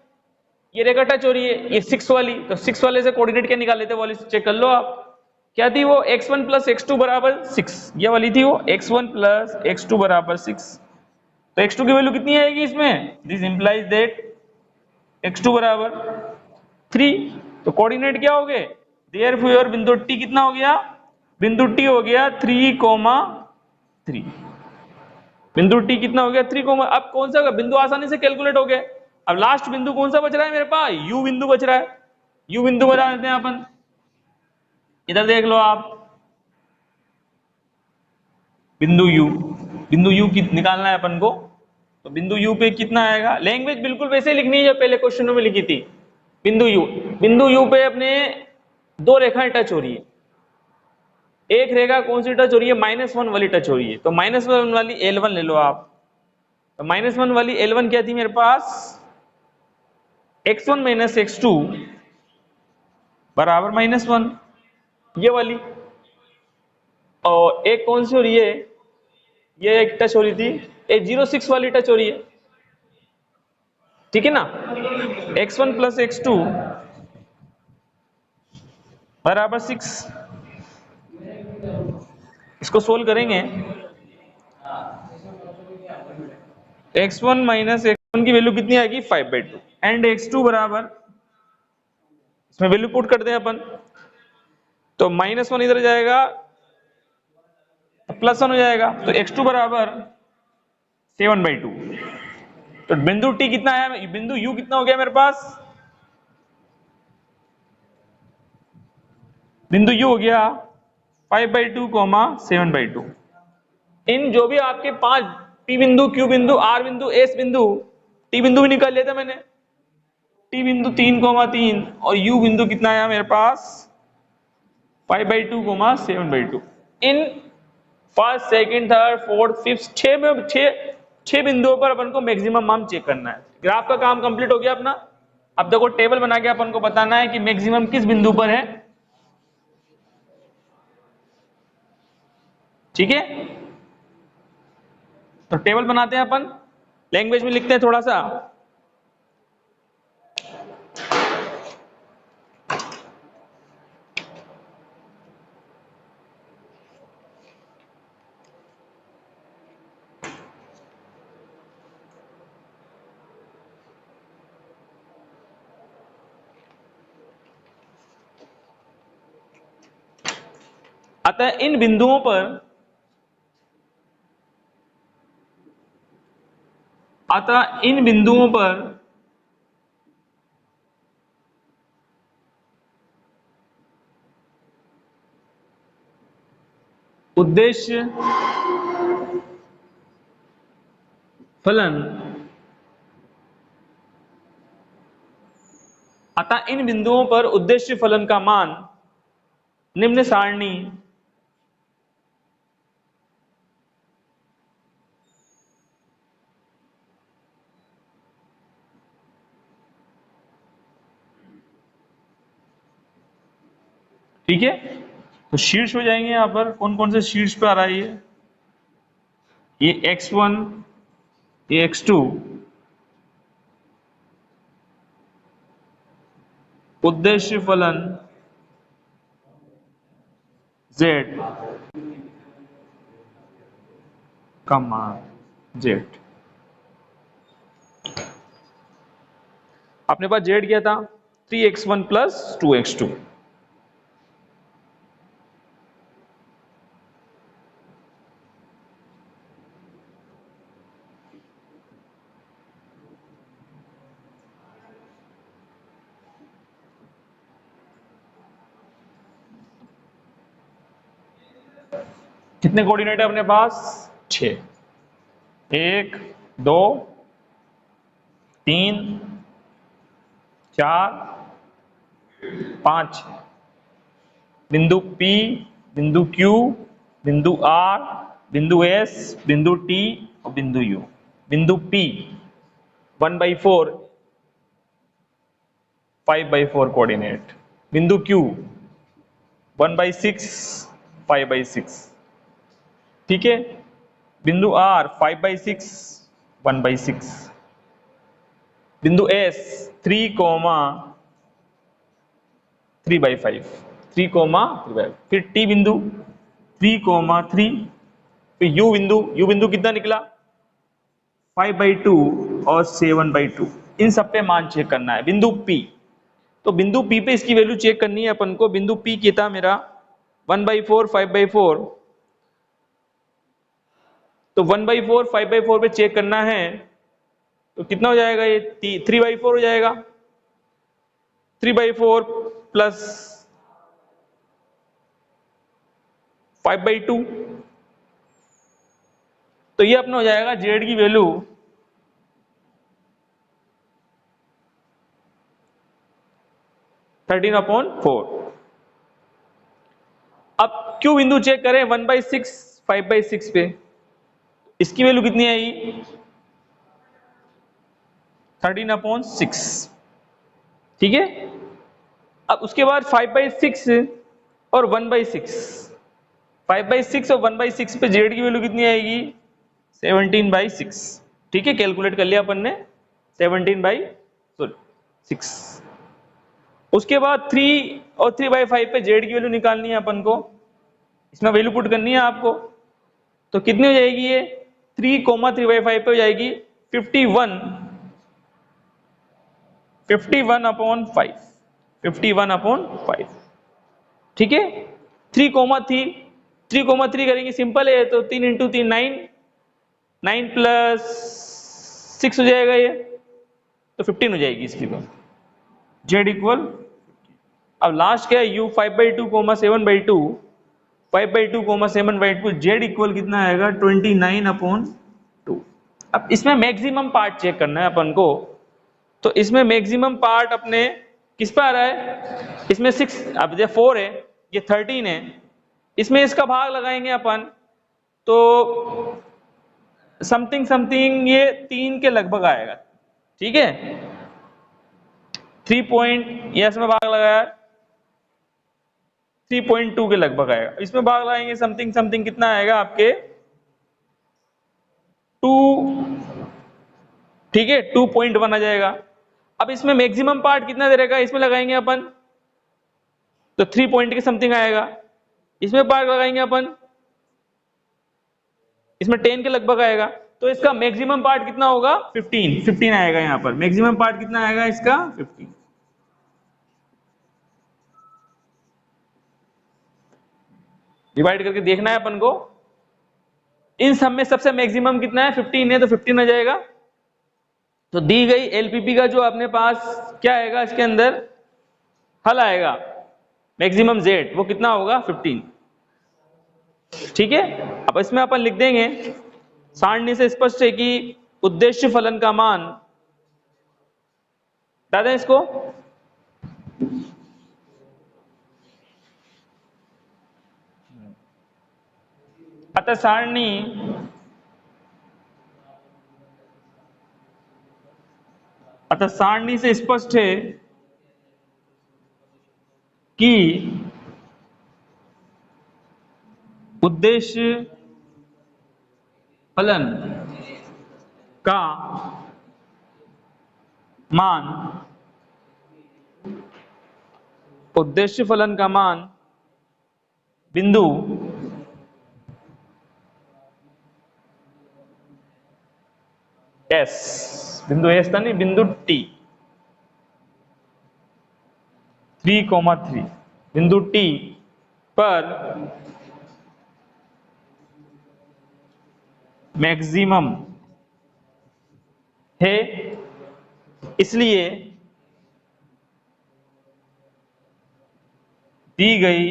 ये रेखा टच हो रही है, ये 6 वाली, तो 6 वाले से कोऑर्डिनेट क्या निकाल लेते हैं, वाली चेक कर लो आप, क्या थी वो, x1 प्लस x2 बराबर 6, ये वाली थी वो, x1 प्लस x2 बराबर 6। तो x2 की वैल्यू कितनी आएगी इसमें, दिस इंप्लाइज दैट x2 बराबर 3। तो कोऑर्डिनेट क्या हो गए, देयरफॉर बिंदु T कितना हो गया, बिंदु T हो गया 3,3। बिंदु T कितना हो गया, 3, अब कौन सा बिंदु आसानी से कैलकुलेट हो गया। अब लास्ट बिंदु कौन सा बच रहा है मेरे पास, U बिंदु बच रहा है, U बिंदु बना देते हैं अपन। इधर देख लो आप, बिंदु U, बिंदु U निकालना है अपन को, तो बिंदु U पे कितना आएगा, लैंग्वेज बिल्कुल वैसे लिखनी है जो पहले क्वेश्चनों में लिखी थी। बिंदु U, बिंदु U पे अपने दो रेखाएं टच हो रही है, एक रेखा कौन सी टच हो रही है, -1 वाली टच हो रही है, तो -1 वाली L1 ले लो आप। तो -1 वाली L1 क्या थी मेरे पास, x1 माइनस x2 बराबर -1, ये वाली। और एक कौन सी हो रही है, ये एक टच हो रही थी, एक 0,6 वाली टच हो रही है। ठीक है ना, x1 प्लस x2 बराबर 6, इसको सोल्व करेंगे, x1 माइनस x1 की वैल्यू कितनी आएगी, 5/2 एंड x2 बराबर, इसमें वैल्यू पुट कर दें अपन, तो -1 इधर जाएगा, +1 हो जाएगा, तो x2 बराबर 7/2। तो बिंदु T कितना है, बिंदु U कितना हो गया मेरे पास, बिंदु U हो गया 5/2 7/2। इन जो भी आपके 5 P बिंदु, Q बिंदु, R बिंदु, S बिंदु, T बिंदु भी निकाल लेते मैंने, T बिंदु 3,3 और U बिंदु कितना आया मेरे पास 5/2 7/2। In first, second, third, fourth, fifth, 6 बिंदुओं पर अपन को मैक्सिमम मान चेक करना है। ग्राफ का काम कंप्लीट हो गया अपना। अब देखो टेबल बना के अपन को बताना है कि मैक्सिमम किस बिंदु पर है। ठीक है, तो टेबल बनाते हैं अपन, लैंग्वेज में लिखते हैं थोड़ा सा। अतः इन बिंदुओं पर उद्देश्य फलन का मान निम्न सारणी ठीक है। तो शीर्ष हो जाएंगे यहां पर, कौन कौन से शीर्ष पे आ रहा है ये x1, ये x2, उद्देश्य फलन z का मान z। अपने पास z क्या था 3x1 प्लस 2x2। कितने कोऑर्डिनेट है अपने पास 6, 1 2 3 4 5 बिंदु P, बिंदु Q, बिंदु R, बिंदु S, बिंदु T और बिंदु U। बिंदु P 1/4 5/4 कोऑर्डिनेट, बिंदु Q 1/6 5/6, ठीक है। बिंदु R 5/6 1/6, बिंदु S 3,3/5 3,3/5, फिर T बिंदु 3,3, फिर U बिंदु कितना निकला 5/2 और 7/2। इन सब पे मान चेक करना है। बिंदु P, तो बिंदु P पे इसकी वैल्यू चेक करनी है अपन को। बिंदु P कितना मेरा 1/4 5/4, तो 1/4 5/4 पे चेक करना है तो कितना हो जाएगा ये 3/4 हो जाएगा। 3/4 प्लस 5/2, तो ये अपना हो जाएगा z की वैल्यू 13/4। अब Q बिंदु चेक करें 1/6 5/6 पे, इसकी वैल्यू कितनी आएगी 13/6, ठीक है। अब उसके बाद 5/6 और 1/6, 5/6 और 1/6 पे z की वैल्यू कितनी आएगी 17/6, ठीक है। कैलकुलेट कर लिया अपन ने 17/6। उसके बाद 3 और 3/5 पे z की वैल्यू निकालनी है अपन को, इसमें वैल्यू पुट करनी है आपको। तो कितनी हो जाएगी ये 3,3/5 पे हो जाएगी 51/5, ठीक है। 3,3 करेंगे सिंपल है, तो 3 × 3 9 प्लस 6 हो जाएगा ये, तो 15 हो जाएगी इसकी तो z इक्वल। अब लास्ट क्या है u 5/2, 7/2, 5/2, 7/2, z इक्वल कितना आएगा 29/2। अब इसमें मैक्सिमम पार्ट चेक करना है अपन को, तो इसमें मैक्सिमम पार्ट अपने किस पे आ रहा है, इसमें 6, अब ये 4 है, ये 13 है, इसमें इसका भाग लगाएंगे अपन तो समथिंग ये 3 के लगभग आएगा, ठीक है। 3 पॉइंट ये इसमें भाग लगाया 3.2 के लगभग आएगा। इसमें भाग लगाएंगे समथिंग कितना आएगा आपके 2, ठीक है 2.1 आ जाएगा। अब इसमें मैक्सिमम पार्ट कितना दे रहेगा, इसमें लगाएंगे अपन तो 3 पॉइंट के समथिंग आएगा। इसमें पार्ट लगाएंगे अपन, इसमें 10 के लगभग आएगा, तो इसका मैक्सिमम पार्ट कितना होगा 15 आएगा। यहां पर मैक्सिमम पार्ट कितना आएगा इसका 15। डिवाइड करके देखना है अपन को। इन सब में सबसे मैक्सिमम कितना है, 15 है, तो 15 आ जाएगा। तो दी गई एलपीपी का जो अपने पास क्या आएगा, इसके अंदर हल आएगा मैक्सिमम जेड, वो कितना होगा, 15। ठीक है, अब इसमें अपन लिख देंगे, सारणी से स्पष्ट है कि उद्देश्य फलन का मान, बता दें इसको, अतः सारणी से स्पष्ट है कि उद्देश्य फलन का मान, उद्देश्य फलन का मान बिंदु एस, बिंदु एस था नहीं, बिंदु टी 3,3, बिंदु टी पर मैक्सिमम है, इसलिए दी गई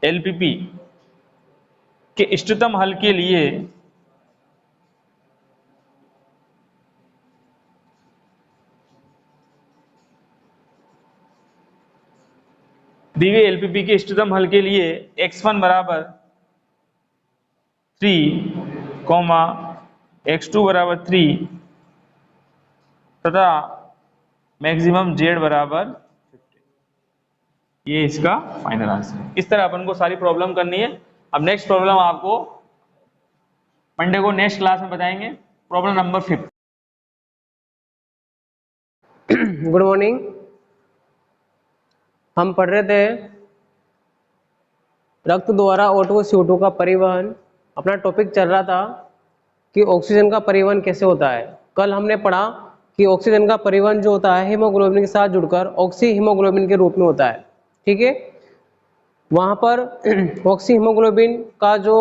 एलपीपी के इष्टतम हल के लिए दी गई एलपीपी के इष्टतम हल के लिए x1 बराबर 3, x2 बराबर 3 तथा मैक्सिमम z बराबर 50, ये इसका फाइनल आंसर है। इस तरह अपन को सारी प्रॉब्लम करनी है। अब नेक्स्ट प्रॉब्लम आपको मंडे को नेक्स्ट क्लास में बताएंगे, प्रॉब्लम नंबर 5। Good morning. हम पढ़ रहे थे रक्त द्वारा O2 CO2 का परिवहन। अपना टॉपिक चल रहा था कि ऑक्सीजन का परिवहन कैसे होता है। कल हमने पढ़ा कि ऑक्सीजन का परिवहन जो होता है हीमोग्लोबिन के साथ जुड़कर ऑक्सी हीमोग्लोबिन के रूप में होता है। ठीक है, वहाँ पर ऑक्सी हीमोग्लोबिन का जो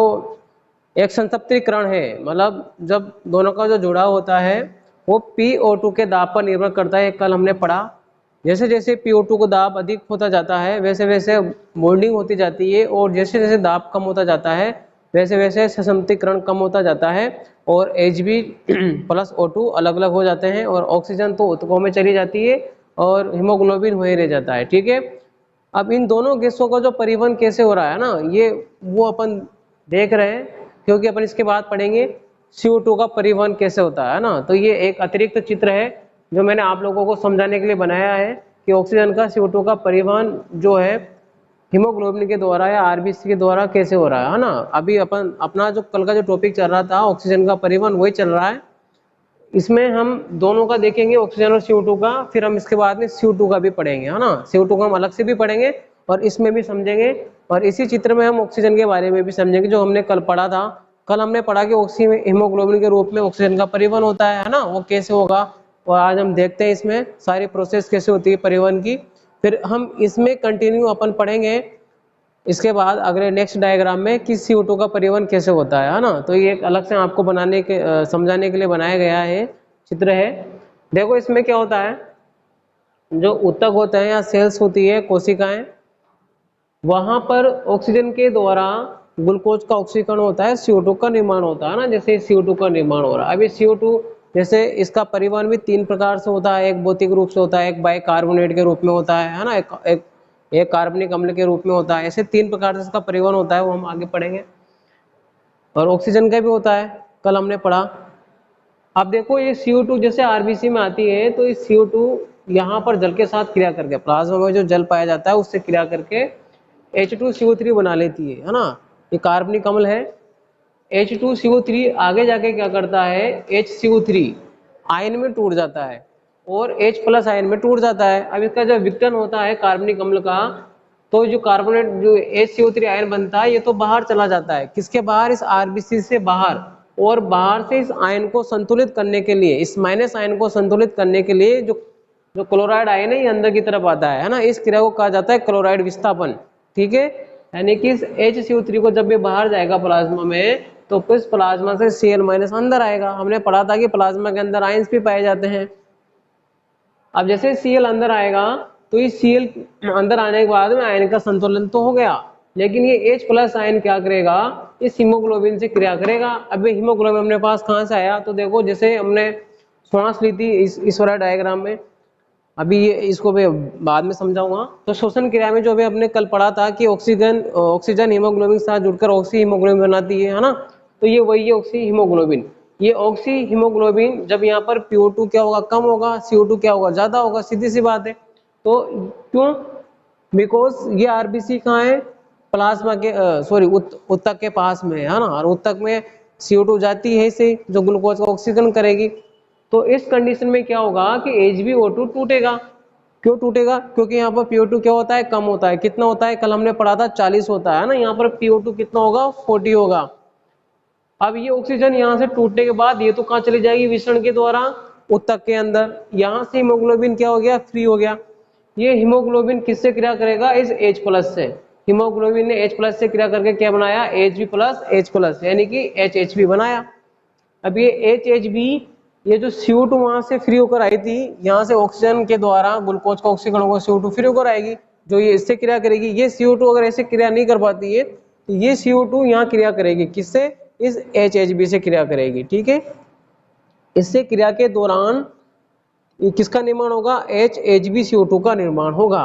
एक संतृप्तिकरण है, मतलब जब दोनों का जो जुड़ाव होता है वो PO2 के दाब पर निर्भर करता है। कल हमने पढ़ा जैसे जैसे PO2 का दाब अधिक होता जाता है वैसे वैसे बॉन्डिंग होती जाती है, और जैसे जैसे दाब कम होता जाता है वैसे वैसे ससंतृप्तिकरण कम होता जाता है, और Hb प्लस O2 अलग अलग हो जाते हैं, और ऑक्सीजन तो ऊतकों में चली जाती है और हीमोग्लोबिन वही रह जाता है। ठीक है, अब इन दोनों गैसों का जो परिवहन कैसे हो रहा है ना, ये वो अपन देख रहे हैं, क्योंकि अपन इसके बाद पढ़ेंगे CO2 का परिवहन कैसे होता है ना। तो ये एक अतिरिक्त चित्र है जो मैंने आप लोगों को समझाने के लिए बनाया है कि ऑक्सीजन का CO2 का परिवहन जो है हीमोग्लोबिन के द्वारा या आरबीसी के द्वारा कैसे हो रहा है ना। अभी अपन अपना जो कल का जो टॉपिक चल रहा था ऑक्सीजन का परिवहन वही चल रहा है। इसमें हम दोनों का देखेंगे, ऑक्सीजन और CO2 का, फिर हम इसके बाद में CO2 का भी पढ़ेंगे, है ना। CO2 को हम अलग से भी पढ़ेंगे और इसमें भी समझेंगे, और इसी चित्र में हम ऑक्सीजन के बारे में भी समझेंगे जो हमने कल पढ़ा था। कल हमने पढ़ा कि ऑक्सीजन हीमोग्लोबिन के रूप में ऑक्सीजन का परिवहन होता है ना, वो कैसे होगा, और आज हम देखते हैं इसमें सारी प्रोसेस कैसे होती है परिवहन की। फिर हम इसमें कंटिन्यू अपन पढ़ेंगे इसके बाद अगले नेक्स्ट डायग्राम में कि CO2 का परिवहन कैसे होता है ना। तो ये एक अलग से आपको बनाने के समझाने के लिए बनाया गया है चित्र है। देखो इसमें क्या होता है, जो ऊतक होते हैं या सेल्स होती है, कोशिकाएं, वहां पर ऑक्सीजन के द्वारा ग्लूकोज का ऑक्सीकरण होता है, CO2 का निर्माण होता है ना। जैसे CO2 का निर्माण हो रहा है, अभी CO2 जैसे इसका परिवहन भी 3 प्रकार से होता है, एक भौतिक रूप से होता है, एक बाइकार्बोनेट के रूप में होता है ना, एक कार्बनिक अम्ल के रूप में होता है। ऐसे 3 प्रकार से इसका परिवहन होता है, वो हम आगे पढ़ेंगे। और ऑक्सीजन का भी होता है, कल हमने पढ़ा। अब देखो ये CO2 जैसे आरबीसी में आती है, तो इस CO2 यहाँ पर जल के साथ क्रिया करके, प्लाज्मा में जो जल पाया जाता है उससे क्रिया करके H2CO3 बना लेती है ना। ये कार्बनिक अम्ल है। H2CO3 आगे जाके क्या करता है, HCO3 आयन में टूट जाता है और H प्लस आयन में टूट जाता है। अब इसका जब विघटन होता है कार्बनिक अम्ल का, तो जो कार्बोनेट जो HCO3 आयन बनता है ये तो बाहर चला जाता है। किसके बाहर, इस आरबीसी से बाहर। और बाहर से इस आयन को संतुलित करने के लिए, इस माइनस आयन को संतुलित करने के लिए जो क्लोराइड आयन है ये अंदर की तरफ आता है ना। इस क्रिया को कहा जाता है क्लोराइड विस्थापन। ठीक है, यानी कि इस HCO3 को जब ये बाहर जाएगा प्लाज्मा में तो इस प्लाज्मा से Cl माइनस अंदर आएगा। हमने पढ़ा था कि प्लाज्मा के अंदर आयंस भी पाए जाते हैं। अब जैसे Cl अंदर आएगा तो इस Cl अंदर आने के बाद में आयन का संतुलन तो हो गया, लेकिन ये H प्लस आयन क्या करेगा, इस हीमोग्लोबिन से क्रिया करेगा। अब ये हीमोग्लोबिन अपने पास कहाँ से आया, तो देखो जैसे हमने श्वास ली थी इस वाला डायग्राम में, अभी ये इसको मैं बाद में समझाऊंगा। तो श्वसन क्रिया में जो भी हमने कल पढ़ा था कि ऑक्सीजन हीमोग्लोबिन के साथ जुड़कर ऑक्सी हीमोग्लोबिन बनाती है ना, तो ये वही है ऑक्सी हीमोग्लोबिन। ये ऑक्सी हीमोग्लोबिन जब यहाँ पर PO2 क्या होगा, कम होगा, CO2 क्या होगा, ज्यादा होगा, सीधी सी बात है। तो क्यों, बिकॉज ये आरबीसी कहाँ है, प्लाज्मा के उत्तक के पास में है ना, और उत्तक में CO2 जाती है इसे जो ग्लूकोज का ऑक्सीकरण करेगी। तो इस कंडीशन में क्या होगा कि HbO2 टूटेगा। क्यों टूटेगा, क्योंकि यहाँ पर PO2 क्या होता है, कम होता है। कितना होता है, कल हमने पढ़ा था 40 होता है ना, यहाँ पर PO2 कितना होगा, 40 होगा। अब ये ऑक्सीजन यहाँ से टूटने के बाद ये तो कहाँ चली जाएगी, विसरण के द्वारा उत्तक के अंदर। यहाँ से हीमोग्लोबिन क्या हो गया, फ्री हो गया। ये हीमोग्लोबिन किससे क्रिया करेगा, इस H प्लस से। हीमोग्लोबिन ने H प्लस से क्रिया करके क्या बनाया, Hb प्लस H प्लस, यानी कि HHB बनाया। अब ये HHB, ये जो CO2 वहां से फ्री होकर आई थी, यहाँ से ऑक्सीजन के द्वारा ग्लूकोज का ऑक्सीकरण होगा, CO2 फ्री होकर आएगी, जो ये इससे क्रिया करेगी। ये CO2 अगर ऐसे क्रिया नहीं कर पाती है तो ये CO2 यहाँ क्रिया करेगी, किससे, इस HHB से क्रिया करेगी। ठीक है, इससे क्रिया के दौरान किसका निर्माण होगा, HHbCO2 का निर्माण होगा।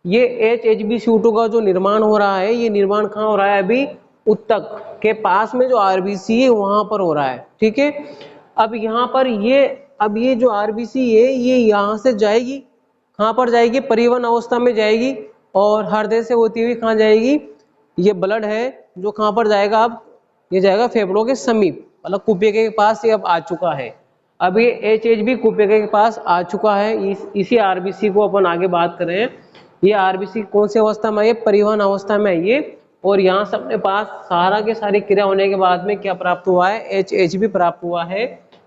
ये HHbCO2 का जो निर्माण हो रहा है, ये निर्माण कहाँ हो रहा है, अभी उत्तक के पास में जो आरबीसी है वहां पर हो रहा है। ठीक है, अब यहाँ पर ये जो आरबीसी है ये यहाँ से जाएगी, कहाँ पर जाएगी, परिवहन अवस्था में जाएगी, और हृदय से होती हुई कहाँ जाएगी, ये ब्लड है जो कहाँ पर जाएगा, अब ये जाएगा फेफड़ों के समीप, मतलब कुपिया के पास ये अब आ चुका है। अब ये HHB कुपिया के पास आ चुका है। इसी आरबीसी को अपन आगे बात करें, ये आरबीसी कौन सी अवस्था में है, परिवहन अवस्था में है ये। और यहाँ से अपने पास सारा के सारी क्रिया होने के बाद में क्या प्राप्त हुआ है, HHB प्राप्त हुआ है।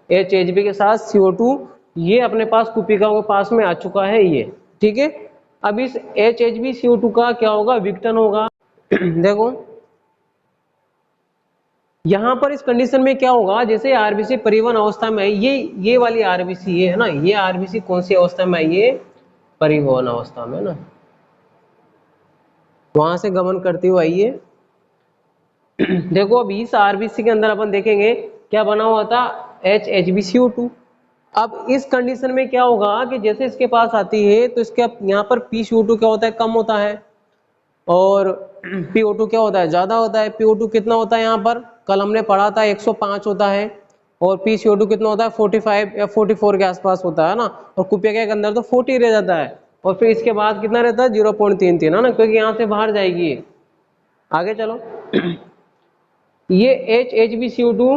HHB के साथ CO2 ये अपने पास कुपिकाओं के पास में आ चुका है ये। ठीक है, अब इस HHbCO2 का क्या होगा, विघटन होगा। देखो यहाँ पर इस कंडीशन में क्या होगा, जैसे आरबीसी परिवहन अवस्था में है, ये वाली आरबीसी है ना, ये आरबीसी कौन सी अवस्था में है, ये परिवहन अवस्था में ना, वहां से गमन करती हुई आई है। देखो अब इस आरबीसी के अंदर अपन देखेंगे क्या बना हुआ था, HHbCO2। अब इस कंडीशन में क्या होगा कि जैसे इसके पास आती है तो इसके यहाँ पर PCO2 क्या होता है, कम होता है, और PO2 क्या होता है, ज्यादा होता है। PO2 कितना होता है, यहाँ पर कल हमने पढ़ा था 105 होता है, और PCO2 कितना होता है, 45 या 44 के आसपास होता है ना, और कुपिया के अंदर तो 40 रह जाता है, और फिर इसके बाद कितना रहता है, 0.33 है ना, क्योंकि यहाँ से बाहर जाएगी। आगे चलो, ये HHbCO2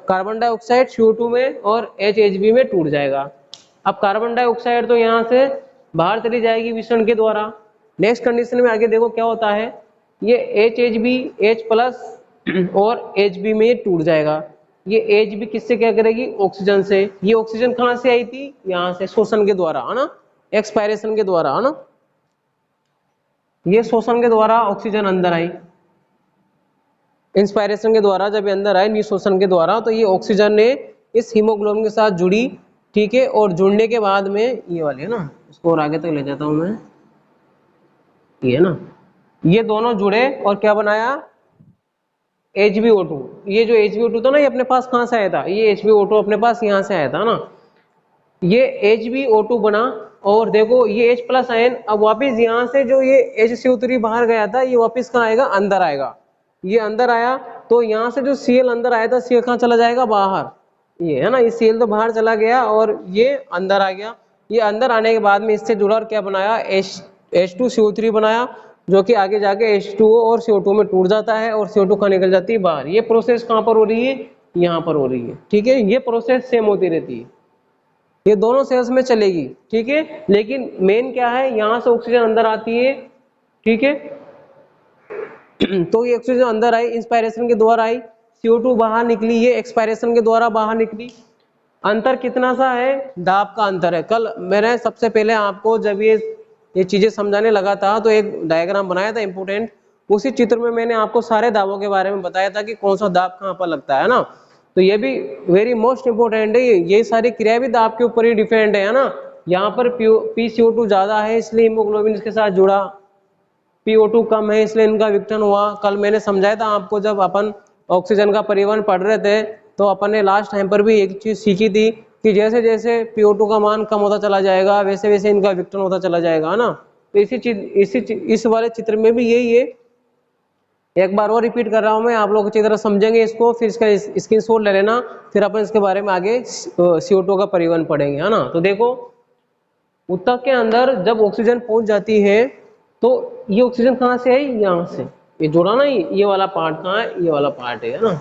कार्बन डाइऑक्साइड CO2 में और HHB में टूट जाएगा। अब कार्बन डाइऑक्साइड तो यहाँ से बाहर चली जाएगी विसरण के द्वारा। नेक्स्ट कंडीशन में आगे देखो क्या होता है, ये HHB H प्लस और HB में टूट जाएगा। ये HB किससे क्या करेगी, ऑक्सीजन से। ये ऑक्सीजन कहाँ से आई थी, यहाँ से शोषण के द्वारा है ना, एक्सपायरेशन के द्वारा है ना, ये शोषण के द्वारा ऑक्सीजन अंदर आई, इंस्पायरेशन के द्वारा जब ये अंदर आए, निशोषण के द्वारा, तो ये ऑक्सीजन ने इस हीमोग्लोबिन के साथ जुड़ी। ठीक है, और जुड़ने के बाद में ये वाली है ना, इसको और आगे तक ले जाता हूं मैं, ये है ना, ये दोनों जुड़े और क्या बनाया, HbO2। ये जो HbO2 था ना, ये अपने पास कहाँ से आया था, ये HbO2 अपने पास यहाँ से आया था ना, ये HbO2 बना। और देखो ये H प्लस आयन अब वापिस यहाँ से जो ये HCO3 बाहर गया था, ये वापिस कहाँ आएगा, अंदर आएगा। ये अंदर आया तो यहाँ से जो Cl अंदर आया था, Cl कहाँ चला जाएगा, बाहर, ये है ना, ये Cl तो बाहर चला गया और ये अंदर आ गया। ये अंदर आने के बाद में इससे जुड़ा और क्या बनाया, H2CO3 बनाया, जो कि आगे जाके H2O और CO2 में टूट जाता है और CO2 कहाँ निकल जाती है, बाहर। ये प्रोसेस कहाँ पर हो रही है, यहाँ पर हो रही है। ठीक है, ये प्रोसेस सेम होती रहती है, ये दोनों सेल्स में चलेगी। ठीक है, लेकिन मेन क्या है, यहाँ से ऑक्सीजन अंदर आती है। ठीक है, तो ये ऑक्सीजन अंदर आई, इंस्पायरेशन के द्वारा आई, CO2 बाहर निकली, ये एक्सपायरेशन के द्वारा बाहर निकली। अंतर कितना सा है, दाब का अंतर है। कल मैंने सबसे पहले आपको जब ये चीजें समझाने लगा था तो एक डायग्राम बनाया था इंपोर्टेंट, उसी चित्र में मैंने आपको सारे दाबों के बारे में बताया था कि कौन सा दाब कहाँ पर लगता है ना। तो ये भी वेरी मोस्ट इंपोर्टेंट है, ये सारी क्रिया भी दाब के ऊपर ही डिपेंड है ना। यहाँ पर PCO2 ज्यादा है इसलिए हीमोग्लोबिन इसके साथ जुड़ा, PO2 कम है इसलिए इनका विघटन हुआ। कल मैंने समझाया था आपको जब अपन ऑक्सीजन का परिवहन पढ़ रहे थे, तो अपन ने लास्ट टाइम पर भी एक चीज सीखी थी कि जैसे जैसे PO2 का मान कम होता चला जाएगा वैसे वैसे इनका विघटन होता चला जाएगा, है ना। तो इस वाले चित्र में भी यही है। एक बार और रिपीट कर रहा हूं मैं, आप लोग अच्छी तरह समझेंगे इसको, फिर इसका स्क्रीनशॉट ले लेना, फिर अपन इसके बारे में आगे CO2 का परिवहन पढ़ेंगे, है ना। तो देखो, ऊतक के अंदर जब ऑक्सीजन पहुंच जाती है तो ये ऑक्सीजन कहाँ से आई, यहाँ से, ये जोड़ा ना, ये वाला पार्ट कहाँ है, ये वाला पार्ट है ना।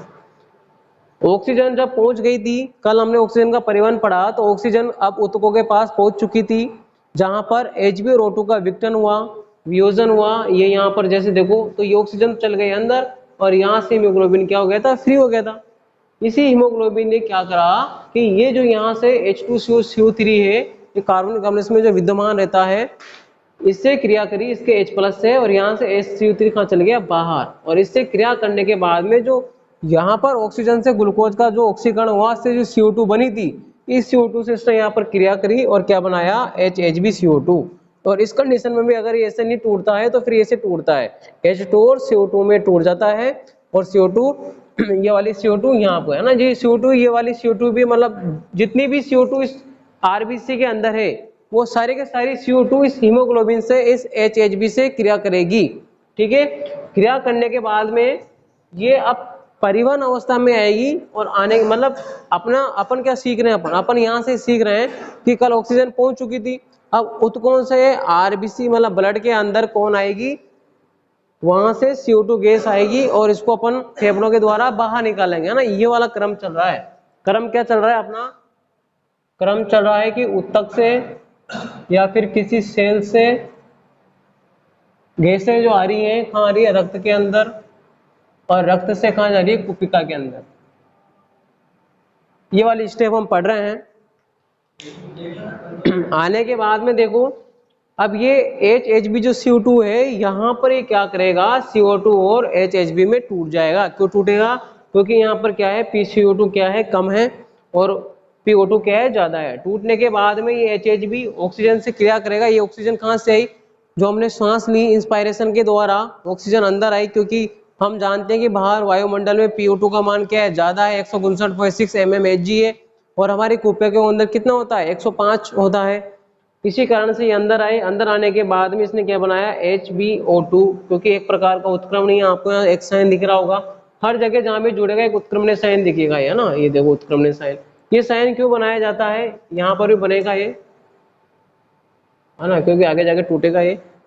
ऑक्सीजन जब पहुंच गई थी, कल हमने ऑक्सीजन का परिवहन पढ़ा, तो ऑक्सीजन अब ऊतकों के पास पहुंच चुकी थी, जहां पर Hb और O2 का विघटन हुआ, वियोजन हुआ। ये यहाँ पर जैसे देखो, तो ये ऑक्सीजन चल गई अंदर और यहाँ से हीमोग्लोबिन क्या हो गया था, फ्री हो गया था। इसी हीमोग्लोबिन ने क्या करा कि ये जो यहाँ से H2CO3 है, ये कार्बनिक अम्ल इसमें जो विद्यमान रहता है, इससे क्रिया करी इसके H+ से, और यहाँ से HCO3 कहाँ चल गया, बाहर। और इससे क्रिया करने के बाद में जो यहाँ पर ऑक्सीजन से ग्लूकोज का जो ऑक्सीकरण हुआ, इससे जो CO2 बनी थी, इस CO2 से इसने यहाँ पर क्रिया करी और क्या बनाया, HHbCO2। और इस कंडीशन में भी अगर ये ऐसे नहीं टूटता है तो फिर ऐसे टूटता है, H2 और CO2 में टूट जाता है। और CO2 ये वाली CO2 यहाँ पर है ना जी, CO2 ये वाली CO2 भी, मतलब जितनी भी CO2 इस RBC के अंदर है, वो सारे के सारी CO2 इस हीमोग्लोबिन से, इस HHb से क्रिया करेगी। ठीक है, क्रिया करने के बाद में ये अब परिवहन अवस्था में आएगी, और आने मतलब अपन क्या सीख रहे हैं, अपन यहाँ से सीख रहे हैं कि कल ऑक्सीजन पहुंच चुकी थी, अब ऊतकों से RBC मतलब ब्लड के अंदर कौन आएगी, वहां से CO2 गैस आएगी और इसको अपन फेफड़ों के द्वारा बाहर निकालेंगे, है ना। ये वाला क्रम चल रहा है। क्रम क्या चल रहा है अपना, क्रम चल रहा है कि ऊतक से या फिर किसी सेल से गैसें जो आ रही हैं, कहाँ आ रही है, रक्त के अंदर, और रक्त से कहाँ जा रही है, कुपिका के अंदर। ये वाली स्टेप हम पढ़ रहे हैं। आने के बाद में देखो, अब ये HHb जो CO2 है, यहाँ पर ये क्या करेगा, CO2 और HHb में टूट जाएगा। क्यों टूटेगा, क्योंकि यहाँ पर क्या है, PCO2 क्या है, कम है, और PO2 क्या है, ज्यादा है। टूटने के बाद में ये HHb ऑक्सीजन से क्रिया करेगा। ये ऑक्सीजन कहाँ से आई, जो हमने सांस ली इंस्पायरेशन के द्वारा, ऑक्सीजन अंदर आई, क्योंकि हम जानते हैं कि बाहर वायुमंडल में PO2 का मान क्या है, ज्यादा है, 159.6 mmHg है, और हमारी कुपिया के अंदर कितना होता है, 105 होता है। इसी कारण से ये अंदर आए। अंदर आने के बाद में इसने क्या बनाया, HbO2, क्योंकि एक प्रकार का उत्क्रमणीय, आपको यहाँ एक साइन दिख रहा होगा, हर जगह जहां भी जुड़ेगा एक उत्क्रमणीय साइन दिखेगा, है ना। ये देखो उत्क्रमणीय साइन, ये साइन क्यों बनाया जाता है, यहाँ पर भी बनेगा ये, है ना, क्योंकि आगे जाके टूटेगा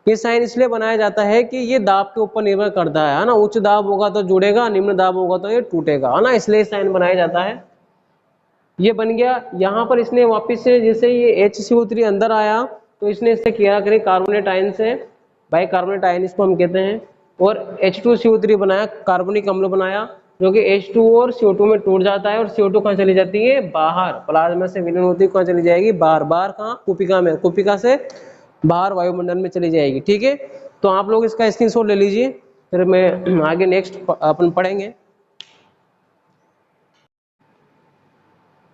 ये साइन इसलिए बनाया जाता है कि ये दाब के ऊपर निर्भर करता है ना। उच्च दाब होगा तो जुड़ेगा, निम्न दाब होगा तो ये टूटेगा, है ना, इसलिए साइन बनाया जाता है। ये बन गया। यहाँ पर इसने वापस से, जैसे ये HCO3 अंदर आया, तो इसने इससे क्या करें, कार्बोनेट आयन से, बाई कार्बोनेट आयन इसको हम कहते हैं, और H2CO3 बनाया, कार्बनिक अम्ल बनाया, जो कि H2 और CO2 में टूट जाता है, और CO2 कहाँ चली जाती है, बाहर, प्लाज्मा से विलीन होती है, कहाँ चली जाएगी, बाहर। बाहर कहाँ, कुपिका में, कुपिका से बाहर वायुमंडल में चली जाएगी। ठीक है, तो आप लोग इसका स्क्रीनशॉट ले लीजिए, फिर मैं आगे नेक्स्ट अपन पढ़ेंगे।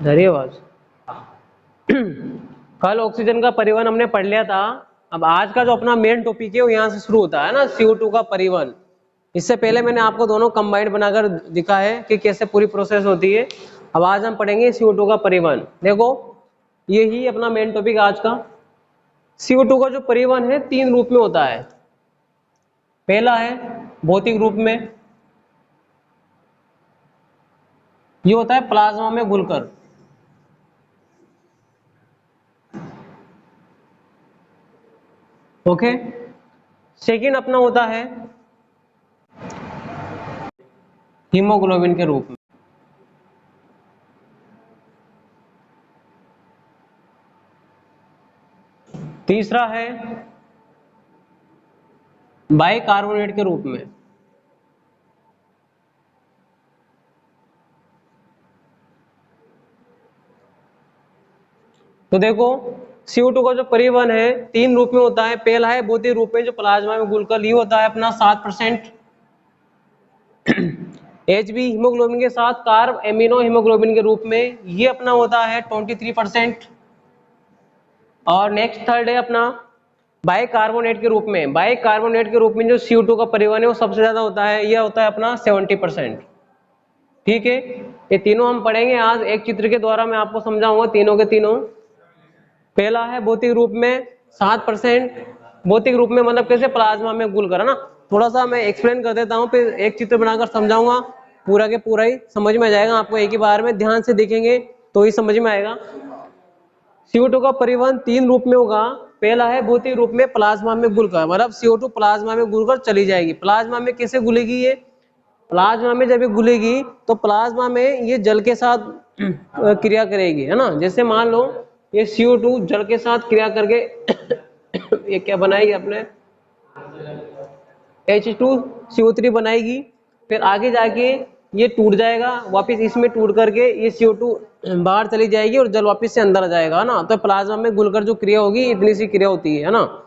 धन्यवाद। कल ऑक्सीजन का परिवहन हमने पढ़ लिया था। अब आज का जो अपना मेन टॉपिक है वो यहाँ से शुरू होता है ना, CO2 का परिवहन। इससे पहले मैंने आपको दोनों कंबाइंड बनाकर दिखा है कि कैसे पूरी प्रोसेस होती है। अब आज हम पढ़ेंगे CO2 का परिवहन। देखो, यही अपना मेन टॉपिक आज का। CO2 का जो परिवहन है 3 रूप में होता है। पहला है भौतिक रूप में, ये होता है प्लाज्मा में घुलकर। ओके, सेकंड अपना होता है हीमोग्लोबिन के रूप में। तीसरा है बाइकार्बोनेट के रूप में। तो देखो, CO2 का जो परिवहन है 3 रूप में होता है। पहला है भौतिक रूप में, जो प्लाज्मा में घुलकर ये होता है अपना 7%। HB हीमोग्लोबिन के साथ कार्ब एमिनो हीमोग्लोबिन के रूप में ये अपना होता है 23%। और नेक्स्ट थर्ड है अपना बाइकार्बोनेट के रूप में। बाइकार्बोनेट के रूप में जो CO2 का परिवहन है वो सबसे ज्यादा होता है, यह होता है अपना 70%। ठीक है, ये तीनों हम पढ़ेंगे आज एक चित्र के द्वारा, मैं आपको समझाऊंगा तीनों के तीनों। पहला है भौतिक रूप में 7%। भौतिक रूप में मतलब कैसे, प्लाज्मा में घुलकर, है ना। थोड़ा सा मैं एक्सप्लेन कर देता हूँ, फिर एक चित्र बनाकर समझाऊंगा, पूरा के पूरा ही समझ में आ जाएगा आपको। एक ही बार में ध्यान से देखेंगे तो ही समझ में आएगा। CO2 का परिवहन 3 रूप में होगा। पहला है भौतिक रूप में प्लाज्मा में घुलकर, मतलब CO2 प्लाज्मा में घुलकर चली जाएगी। प्लाज्मा में कैसे घुलेगी ये, प्लाज्मा में जब ये घुलेगी तो प्लाज्मा में ये जल के साथ क्रिया करेगी, है ना। जैसे मान लो ये CO2 जल के साथ क्रिया करके ये क्या बनाएगी, अपने H2CO3 बनाएगी। फिर आगे जाके ये टूट जाएगा, वापस इसमें टूट करके ये CO2 बाहर चली जाएगी और जल वापस से अंदर आ जाएगा, है ना। तो प्लाज्मा में घुलकर जो क्रिया होगी इतनी सी क्रिया होती है ना।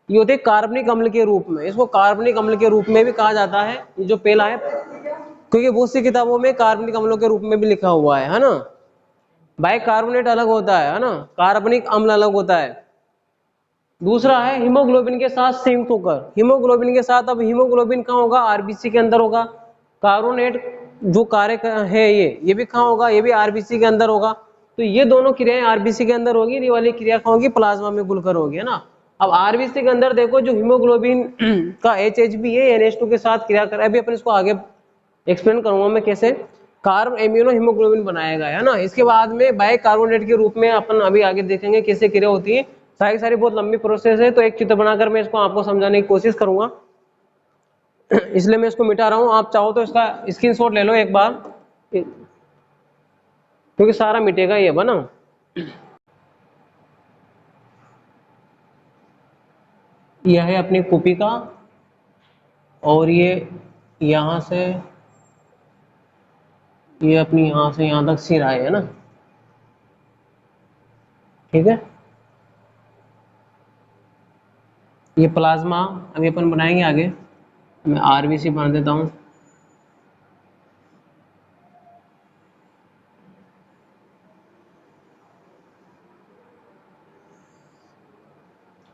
ये होते हैं कार्बनिक अम्ल के रूप में, इसको कार्बनिक अम्ल के रूप में भी कहा जाता है। ये जो पहला है, क्योंकि बहुत सी किताबों में कार्बनिक अम्लों के रूप में भी लिखा हुआ है ना। बाइकार्बोनेट अलग होता है ना, कार्बनिक अम्ल अलग होता है। दूसरा है हीमोग्लोबिन के साथ संयुक्त होकर। हीमोग्लोबिन के साथ, अब हीमोग्लोबिन कहाँ होगा, आरबीसी के अंदर होगा। कार्बोनेट जो कार्य है ये भी कहाँ होगा, ये भी आरबीसी के अंदर होगा। तो ये दोनों क्रियाएं आरबीसी के अंदर होगी, ये वाली क्रिया कहाँ होगी, प्लाज्मा में घुलकर होगी, है ना। अब आरबीसी के अंदर देखो, जो हीमोग्लोबिन का HHB है NH2 के साथ क्रिया कर, अभी अपन इसको आगे एक्सप्लेन करूंगा मैं कैसे कार्ब एम्यूनो हीमोग्लोबिन बनाएगा, है ना। इसके बाद में बाइकार्बोनेट के रूप में अपन अभी आगे देखेंगे कैसे क्रिया होती है। सारी बहुत लंबी प्रोसेस है, तो एक चित्र बनाकर मैं इसको आपको समझाने की कोशिश करूंगा, इसलिए मैं इसको मिटा रहा हूं। आप चाहो तो इसका स्क्रीनशॉट ले लो एक बार, क्योंकि सारा मिटेगा ये बना। यह है अपनी कॉपी का, और ये यहां से, ये अपनी यहां से यहां तक सिरा है ना। ठीक है, ये प्लाज्मा अभी अपन बनाएंगे आगे। मैं आरबीसी बना देता हूं।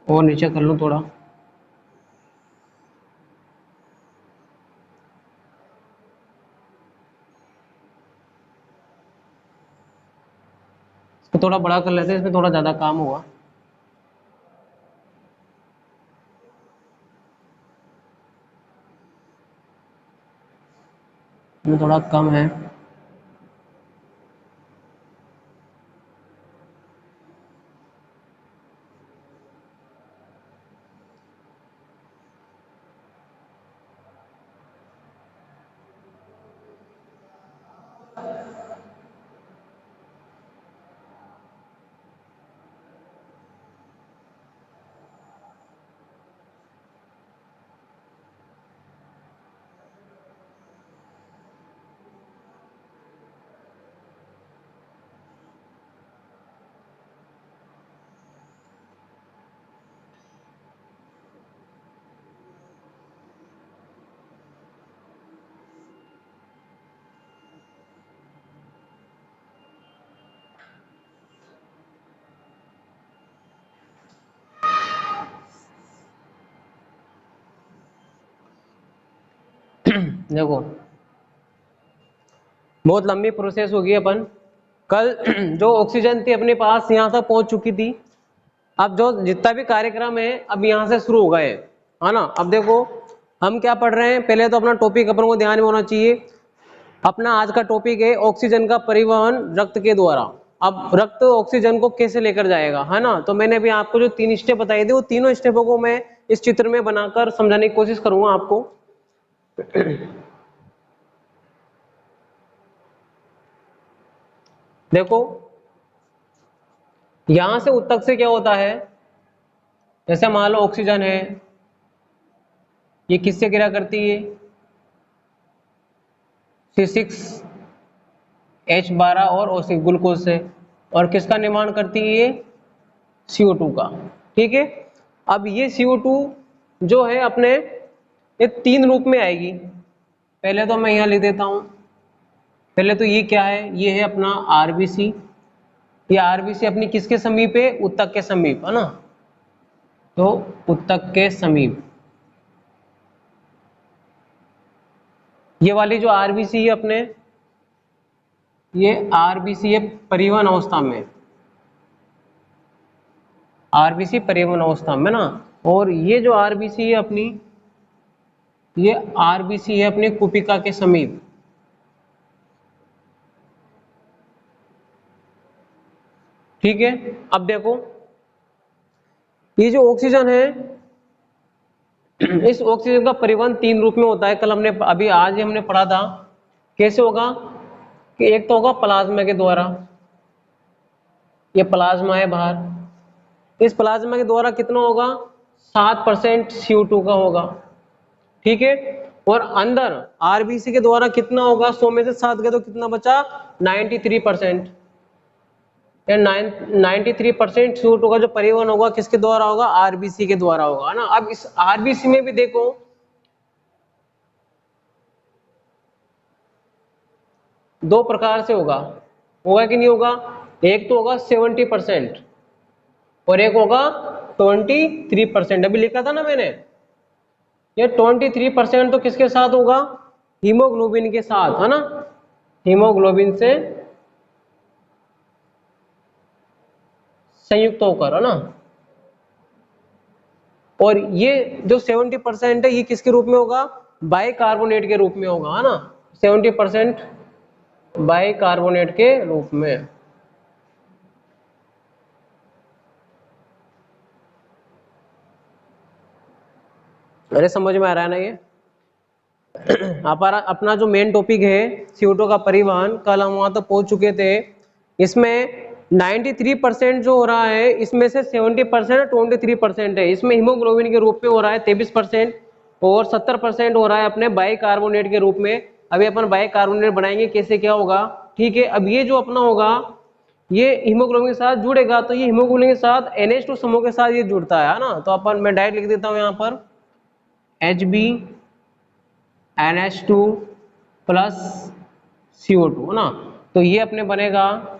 और नीचे कर लूं थोड़ा। इसको थोड़ा बड़ा कर लेते हैं, इसमें थोड़ा ज्यादा काम होगा। इसमें थोड़ा कम है। देखो बहुत लंबी प्रोसेस होगी। अपन कल जो ऑक्सीजन थी अपने पास यहाँ तक पहुंच चुकी थी। अब जो जितना भी कार्यक्रम है अब यहाँ से शुरू हो गए, है ना। अब देखो हम क्या पढ़ रहे हैं, पहले तो अपना टॉपिक अपन को ध्यान में होना चाहिए। अपना आज का टॉपिक है ऑक्सीजन का परिवहन रक्त के द्वारा। अब रक्त ऑक्सीजन को कैसे लेकर जाएगा, है ना। तो मैंने अभी आपको जो 3 स्टेप बताए थे, वो तीनों स्टेपों को मैं इस चित्र में बनाकर समझाने की कोशिश करूंगा आपको। देखो यहां से उत्तक से क्या होता है, जैसे मान लो ऑक्सीजन है, ये किससे क्रिया करती है, C6H12 और O6 ग्लूकोज से। और किसका निर्माण करती है ये, CO2 का। ठीक है, अब ये CO2 जो है अपने ये 3 रूप में आएगी। पहले तो मैं यहाँ लिख देता हूँ, पहले तो ये क्या है, ये है अपना RBC। ये RBC अपनी किसके समीप है, उत्तक के समीप, है ना, तो उत्तक के समीप। ये वाली जो RBC है अपने, ये RBC है परिवहन अवस्था में, RBC परिवहन अवस्था में ना। और ये जो RBC है अपनी, ये RBC है अपनी कुपिका के समीप। ठीक है, अब देखो ये जो ऑक्सीजन है, इस ऑक्सीजन का परिवहन 3 रूप में होता है। कल हमने अभी आज ही हमने पढ़ा था कैसे होगा, कि एक तो होगा प्लाज्मा के द्वारा, ये प्लाज्मा है बाहर, इस प्लाज्मा के द्वारा कितना होगा, 7% CO2 का होगा। ठीक है, और अंदर RBC के द्वारा कितना होगा, 100 में से 7 गए तो कितना बचा, 93%। 93% CO2 का जो परिवहन होगा किसके द्वारा होगा, RBC के द्वारा होगा, है ना। अब इस RBC में भी देखो दो प्रकार से होगा कि नहीं होगा, एक तो होगा 70% और एक होगा 23%। अभी लिखा था ना मैंने, ये 23% तो किसके साथ होगा, हीमोग्लोबिन के साथ, है ना, हीमोग्लोबिन से संयुक्त होकर, है ना। और ये जो 70% है ये किसके रूप में होगा, बाइकार्बोनेट के रूप में होगा, है ना, 70% बाइकार्बोनेट के रूप में। अरे समझ में आ रहा है ना ये। अपना जो मेन टॉपिक है CO2 का परिवहन, कल हम वहां तक पहुंच चुके थे। इसमें 93% जो हो रहा है, इसमें से 70% 23% है, इसमें हीमोग्लोबिन के रूप में हो रहा है 23%, और 70% हो रहा है अपने बाइकार्बोनेट के रूप में। अभी अपन बाइकार्बोनेट बनाएंगे कैसे क्या होगा। ठीक है, अब ये जो अपना होगा ये हीमोग्लोबिन के साथ जुड़ेगा, तो ये हीमोग्लोबिन के साथ NH2 समूह के साथ ये जुड़ता है ना। तो अपन मैं डायरेक्ट लिख देता हूँ यहाँ पर HbNH2 प्लस CO2, है ना। तो ये अपने बनेगा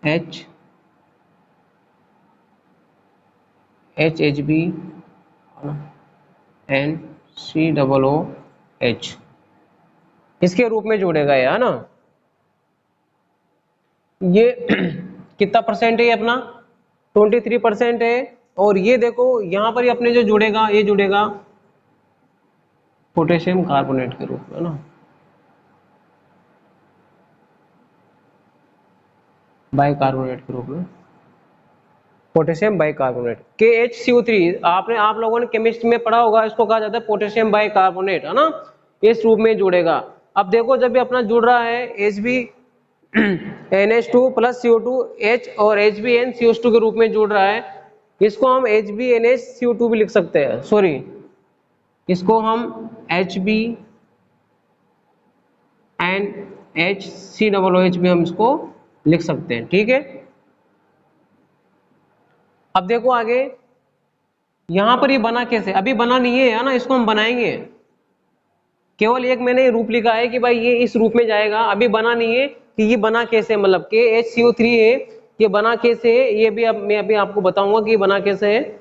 HHbNCOOH, इसके रूप में जुड़ेगा ये, है ना। ये कितना परसेंट है, ये अपना 23% है। और ये देखो यहाँ पर ये अपने जो जुड़ेगा, ये जुड़ेगा पोटेशियम कार्बोनेट के रूप में, है ना, बाइकार्बोनेट के रूप में, पोटेशियम बाइकार्बोनेट KHCO3। आप लोगों ने केमिस्ट्री में पढ़ा होगा, इसको कहा जाता है पोटेशियम बाइकार्बोनेट, है ना, इस रूप में जुड़ेगा। अब देखो जब भी अपना जुड़ रहा है HbNH2 प्लस CO2 H और HbNCO2 के रूप में जुड़ रहा है, इसको हम HbNH CO2 भी लिख सकते हैं, सॉरी इसको हम HbNHCOOH भी हम इसको लिख सकते हैं। ठीक है, अब देखो आगे यहां पर ये बना कैसे, अभी बना नहीं है ना, इसको हम बनाएंगे। केवल एक मैंने रूप लिखा है कि भाई ये इस रूप में जाएगा, अभी बना नहीं है कि ये बना कैसे, मतलब KHCO3 है, ये बना कैसे है, ये भी अब मैं अभी आपको बताऊंगा कि ये बना कैसे है।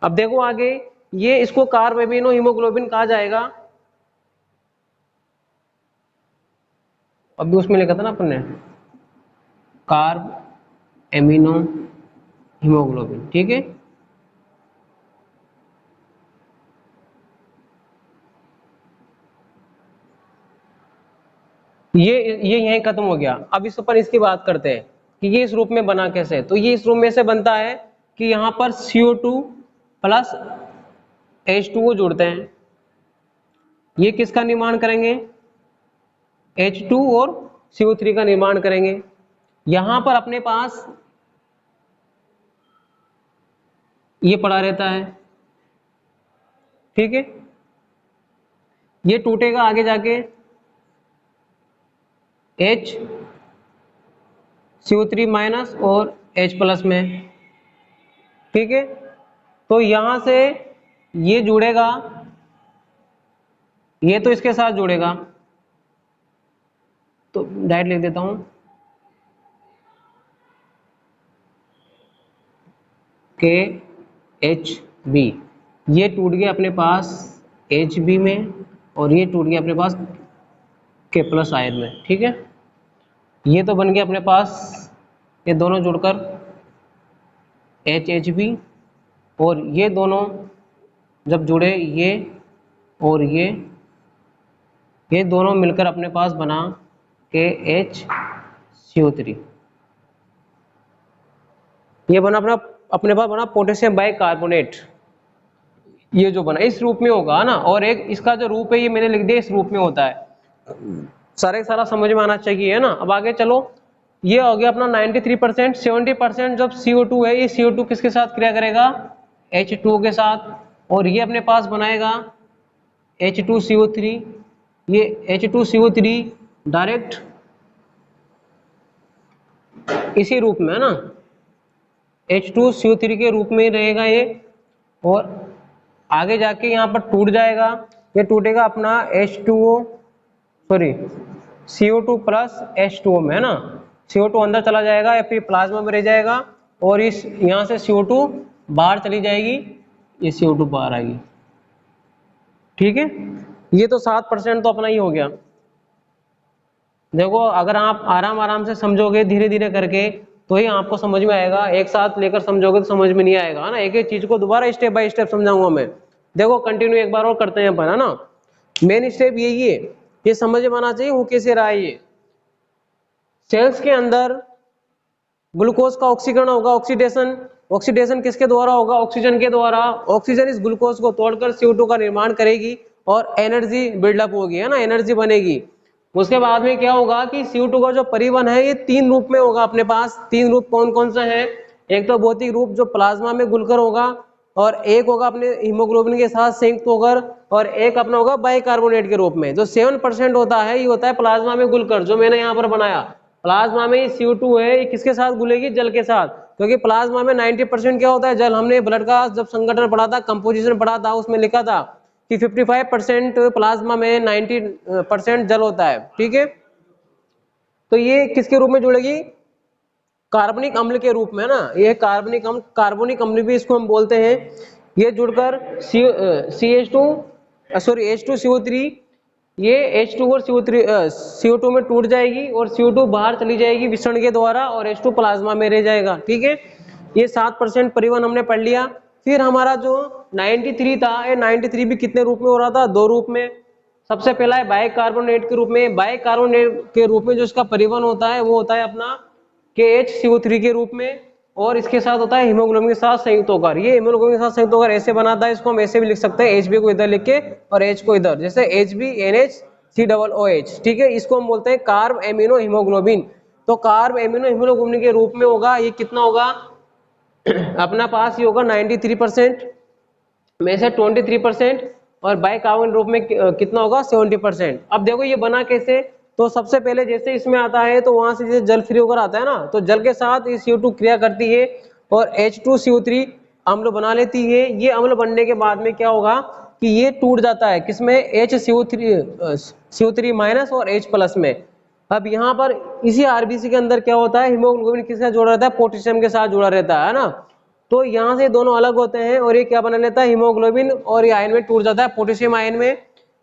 अब देखो आगे, ये इसको कार्ब एमिनो हीमोग्लोबिन कहा जाएगा। अभी उसमें लिखा था ना अपन ने, कार्ब एमिनो हीमोग्लोबिन। ठीक है, ये यहीं खत्म हो गया। अब इस पर इसकी बात करते हैं कि ये इस रूप में बना कैसे। तो ये इस रूप में से बनता है कि यहाँ पर CO2 प्लस H2O जुड़ते हैं, ये किसका निर्माण करेंगे, H2 और CO3 का निर्माण करेंगे। यहां पर अपने पास ये पड़ा रहता है। ठीक है, ये टूटेगा आगे जाके CO3 माइनस और H प्लस में, ठीक है। तो यहां से ये जुड़ेगा, ये तो इसके साथ जुड़ेगा, तो डायरेक्ट लिख देता हूं KHB, ये टूट गया अपने पास HB में और ये टूट गया अपने पास K प्लस आयन में, ठीक है। ये तो बन गया अपने पास, ये दोनों जुड़कर HHB, और ये दोनों जब जुड़े ये और ये दोनों मिलकर अपने पास बना KHCO3, ये बना अपने पास बना पोटेशियम बाइकार्बोनेट। ये जो बना इस रूप में होगा ना, और एक इसका जो रूप है ये मैंने लिख दिया इस रूप में होता है। सारा समझ में आना चाहिए, है ना। अब आगे चलो, ये हो गया अपना 93%। 70% जब CO2 है, ये CO2 किसके साथ क्रिया करेगा, H2O के साथ, और ये अपने पास बनाएगा H2CO3। ये H2CO3 डायरेक्ट इसी रूप में, है ना, H2CO3 के रूप में रहेगा ये, और आगे जाके यहाँ पर टूट जाएगा, ये टूटेगा अपना CO2 प्लस H2O में, है ना। CO2 अंदर चला जाएगा या फिर प्लाज्मा में रह जाएगा, और इस यहाँ से CO2 बाहर चली जाएगी, ये CO2 बाहर आएगी, ठीक है। ये तो 7% तो अपना ही हो गया। देखो अगर आप आराम से समझोगे धीरे धीरे करके तो ही आपको समझ में आएगा, एक साथ लेकर समझोगे तो समझ में नहीं आएगा, है ना। एक एक चीज को दोबारा स्टेप बाय स्टेप समझाऊंगा मैं। देखो कंटिन्यू एक बार और करते हैं अपन, है ना। मेन स्टेप यही है, ये समझ में आना चाहिए वो कैसे रहा है। ये सेल्स के अंदर ग्लूकोज का ऑक्सीकरण होगा, ऑक्सीडेशन किसके द्वारा होगा, ऑक्सीजन के द्वारा। ऑक्सीजन इस ग्लूकोज को तोड़कर CO2 का निर्माण करेगी और एनर्जी बिल्डअप होगी, है ना, एनर्जी बनेगी। उसके बाद में क्या होगा कि CO2 का जो परिवहन है ये 3 रूप में होगा अपने पास। 3 रूप कौन कौन से हैं, एक तो भौतिक रूप जो प्लाज्मा में घुलकर होगा, और एक होगा अपने हीमोग्लोबिन के साथ संयुक्त होकर, और एक अपना होगा बाइकार्बोनेट के रूप में। जो 7% होता है ये होता है प्लाज्मा में घुलकर, जो मैंने यहाँ पर बनाया। प्लाज्मा में CO2 है, ये किसके साथ घुलेगी, जल के साथ, क्योंकि प्लाज्मा में 90% क्या होता है, जल। हमने ब्लड का जब संगठन पढ़ा था, कंपोजिशन पढ़ा था, उसमें लिखा था कि 55% प्लाज्मा में 90% जल होता है, ठीक है। तो ये किसके रूप में जुड़ेगी, कार्बनिक अम्ल के रूप में, ना। ये कार्बनिक अम्ल भी इसको हम बोलते हैं। ये जुड़कर H2CO3, ये H2 और CO2 में टूट जाएगी और CO2 बाहर चली जाएगी विसरण के द्वारा, और H2 प्लाज्मा में रह जाएगा, ठीक है। ये 7% परिवहन हमने पढ़ लिया। फिर हमारा जो 93 था, ये 93 भी कितने रूप में हो रहा था, 2 रूप में। सबसे पहला है बाइकार्बोनेट के रूप में। बाइकार्बोनेट के रूप में जो इसका परिवहन होता है वो होता है अपना KHCO3 के रूप में, और इसके साथ होता है हीमोग्लोबिन के साथ संयुक्त होकर। ये हीमोग्लोबिन के साथ संयुक्त होकर ऐसे बनाता है, इसको हम ऐसे भी लिख सकते हैं, HB को इधर लिख के और H को इधर, जैसे HBNH3OOH, ठीक है। इसको हम बोलते हैं कार्ब एमिनो हीमोग्लोबिन। तो कार्ब एमिनो हीमोग्लोबिन के रूप में होगा, ये कितना होगा अपना पास, ये होगा 93% में से 23%, और बाइकार्बोनेट रूप में कितना होगा, 70%। अब देखो ये बना कैसे, तो सबसे पहले जैसे इसमें आता है तो वहां से जैसे जल फ्री होकर आता है ना, तो जल के साथ ये CO2 क्रिया करती है और H2CO3 अम्ल बना लेती है। ये अम्ल बनने के बाद में क्या होगा कि ये टूट जाता है किसमें, HCO3 माइनस और H प्लस में। अब यहाँ पर इसी RBC के अंदर क्या होता है, हीमोग्लोबिन किसके साथ जुड़ा रहता है, पोटेशियम के साथ जुड़ा रहता है ना। तो यहाँ से दोनों अलग होते हैं और ये क्या बना लेता है, हीमोग्लोबिन, और ये आयन में टूट जाता है पोटेशियम आयन में।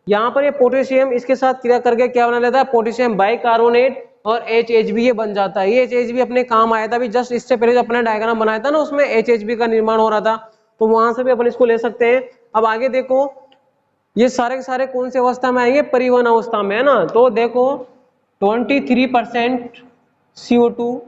यहाँ पर ये पोटेशियम इसके साथ क्रिया करके क्या बना लेता है, पोटेशियम बाइकार्बोनेट, और HHB ये बन जाता है। ये HHB अपने काम आया था अभी जस्ट इससे पहले जो अपना डायग्राम बनाया था ना, उसमें HHB का निर्माण हो रहा था, तो वहां से भी अपन इसको ले सकते हैं। अब आगे देखो, ये सारे के सारे कौन सी अवस्था में आएंगे, परिवहन अवस्था में, है ना। तो देखो 23% CO2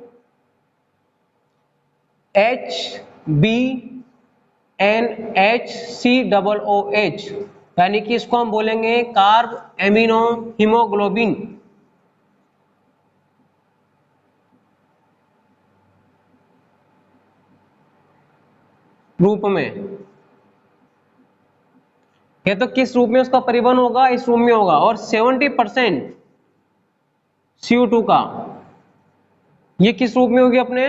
HBNHCOOH, यानी कि इसको हम बोलेंगे कार्ब एमिनो हीमोग्लोबिन रूप में। ये तो किस रूप में उसका परिवहन होगा, इस रूप में होगा। और 70% CO2 का ये किस रूप में होगी अपने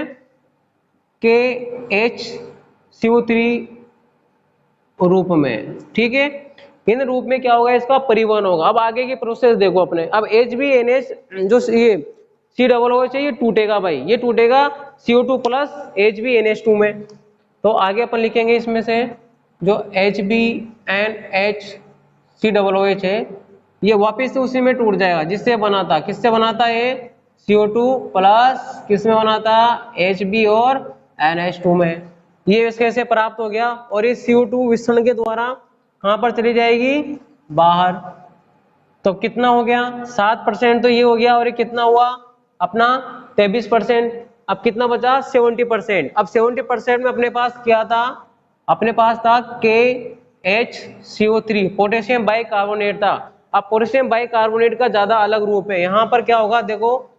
KHCO3 रूप में, ठीक है। इन रूप में क्या होगा, इसका परिवहन होगा। अब आगे की प्रोसेस देखो अपने, अब HbNH जो ये C चाहिए टूटेगा भाई, ये टूटेगा CO2 प्लस HbNH2 में। तो आगे अपन लिखेंगे इसमें से जो HbNH है ये वापस से उसी में टूट जाएगा जिससे बना था, किससे बना था ये CO2 प्लस किसमें बना था Hb और NH2 में। ये इसके से प्राप्त हो गया और ये CO2 विसरण के द्वारा कहां पर चली जाएगी, बाहर। तो कितना हो गया 7% तो ये हो गया, और ये कितना हुआ अपना 23%। अब कितना बचा 70%। अब 70% में अपने पास क्या था, अपने पास था KHCO3 पोटेशियम बाइकार्बोनेट था। अब पोटेशियम बाइकार्बोनेट का ज्यादा अलग रूप है, यहां पर क्या होगा देखो,